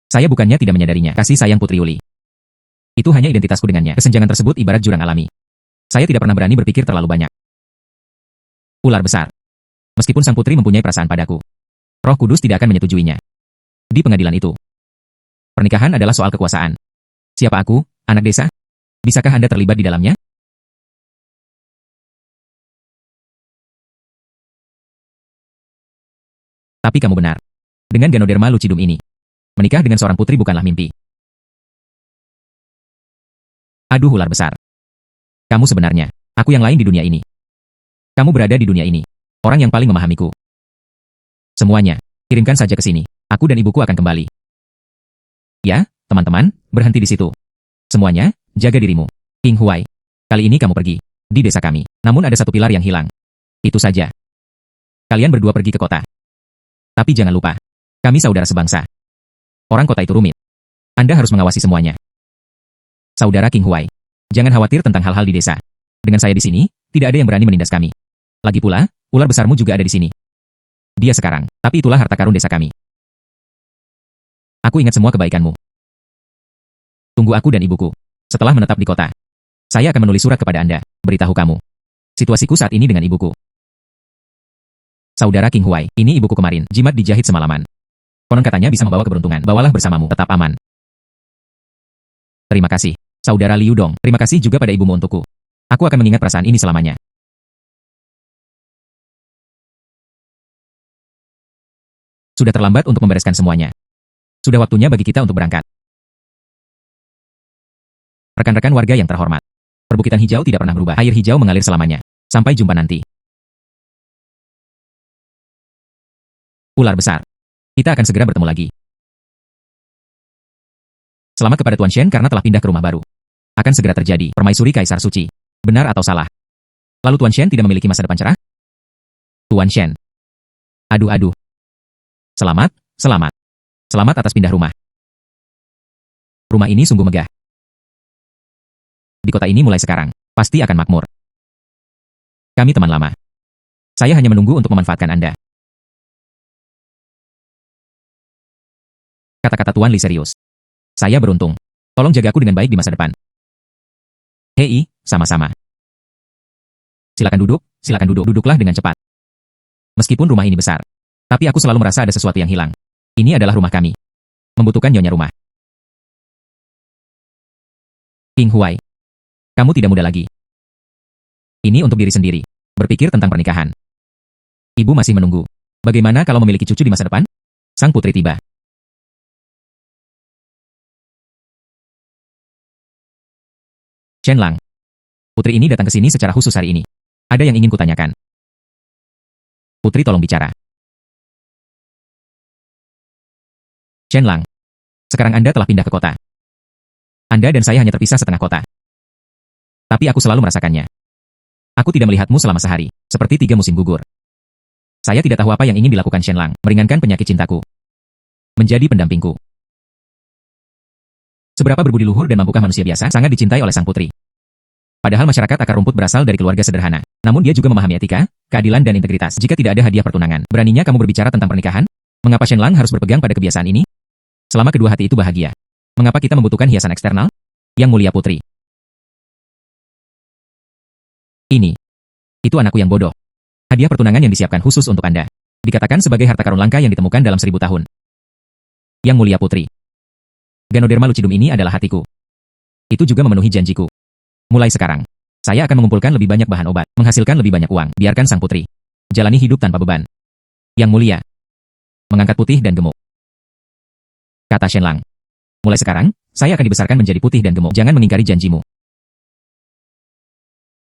Saya bukannya tidak menyadarinya, kasih sayang Putri Yuli. Itu hanya identitasku dengannya. Kesenjangan tersebut ibarat jurang alami. Saya tidak pernah berani berpikir terlalu banyak. Ular besar. Meskipun sang putri mempunyai perasaan padaku, Roh Kudus tidak akan menyetujuinya. Di pengadilan itu, pernikahan adalah soal kekuasaan. Siapa aku, anak desa? Bisakah Anda terlibat di dalamnya? Tapi kamu benar. Dengan Ganoderma Lucidum ini, menikah dengan seorang putri bukanlah mimpi. Aduh ular besar. Kamu sebenarnya, aku yang lain di dunia ini. Kamu berada di dunia ini. Orang yang paling memahamiku. Semuanya, kirimkan saja ke sini. Aku dan ibuku akan kembali. Ya, teman-teman, berhenti di situ. Semuanya, jaga dirimu. King Huai, kali ini kamu pergi. Di desa kami. Namun ada satu pilar yang hilang. Itu saja. Kalian berdua pergi ke kota. Tapi jangan lupa, kami saudara sebangsa. Orang kota itu rumit. Anda harus mengawasi semuanya. Saudara King Huai, jangan khawatir tentang hal-hal di desa. Dengan saya di sini, tidak ada yang berani menindas kami. Lagi pula, ular besarmu juga ada di sini. Dia sekarang, tapi itulah harta karun desa kami. Aku ingat semua kebaikanmu. Tunggu aku dan ibuku. Setelah menetap di kota, saya akan menulis surat kepada Anda, beritahu kamu. Situasiku saat ini dengan ibuku. Saudara King Huai, ini ibuku kemarin, jimat dijahit semalaman. Konon katanya bisa membawa keberuntungan, bawalah bersamamu, tetap aman. Terima kasih. Saudara Liu Dong, terima kasih juga pada ibumu untukku. Aku akan mengingat perasaan ini selamanya. Sudah terlambat untuk membereskan semuanya. Sudah waktunya bagi kita untuk berangkat. Rekan-rekan warga yang terhormat. Perbukitan hijau tidak pernah berubah. Air hijau mengalir selamanya. Sampai jumpa nanti. Ular besar. Kita akan segera bertemu lagi. Selamat kepada Tuan Shen karena telah pindah ke rumah baru. Akan segera terjadi permaisuri Kaisar Suci. Benar atau salah? Lalu Tuan Shen tidak memiliki masa depan cerah? Tuan Shen. Aduh. Selamat, selamat. Selamat atas pindah rumah. Rumah ini sungguh megah. Di kota ini mulai sekarang, pasti akan makmur. Kami teman lama. Saya hanya menunggu untuk memanfaatkan Anda. Kata-kata Tuan Li serius. Saya beruntung. Tolong jaga aku dengan baik di masa depan. Hei, sama-sama. Silakan duduk, duduklah dengan cepat. Meskipun rumah ini besar, tapi aku selalu merasa ada sesuatu yang hilang. Ini adalah rumah kami. Membutuhkan nyonya rumah. King Huai, kamu tidak muda lagi. Ini untuk diri sendiri. Berpikir tentang pernikahan. Ibu masih menunggu. Bagaimana kalau memiliki cucu di masa depan? Sang putri tiba. Shenlang. Putri ini datang ke sini secara khusus hari ini. Ada yang ingin kutanyakan. Putri tolong bicara. Shenlang. Sekarang Anda telah pindah ke kota. Anda dan saya hanya terpisah setengah kota. Tapi aku selalu merasakannya. Aku tidak melihatmu selama sehari, seperti 3 musim gugur. Saya tidak tahu apa yang ingin dilakukan Shenlang, meringankan penyakit cintaku. Menjadi pendampingku. Seberapa berbudi luhur dan mampukah manusia biasa sangat dicintai oleh sang putri. Padahal masyarakat akar rumput berasal dari keluarga sederhana. Namun dia juga memahami etika, keadilan dan integritas. Jika tidak ada hadiah pertunangan, beraninya kamu berbicara tentang pernikahan? Mengapa Shenlang harus berpegang pada kebiasaan ini? Selama kedua hati itu bahagia, mengapa kita membutuhkan hiasan eksternal? Yang Mulia Putri. Ini. Itu anakku yang bodoh. Hadiah pertunangan yang disiapkan khusus untuk Anda. Dikatakan sebagai harta karun langka yang ditemukan dalam 1000 tahun. Yang Mulia Putri. Ganoderma Lucidum ini adalah hatiku. Itu juga memenuhi janjiku. Mulai sekarang, saya akan mengumpulkan lebih banyak bahan obat, menghasilkan lebih banyak uang, biarkan sang putri jalani hidup tanpa beban. Yang Mulia. Mengangkat putih dan gemuk. Kata Shenlang. Mulai sekarang, saya akan dibesarkan menjadi putih dan gemuk. Jangan mengingkari janjimu.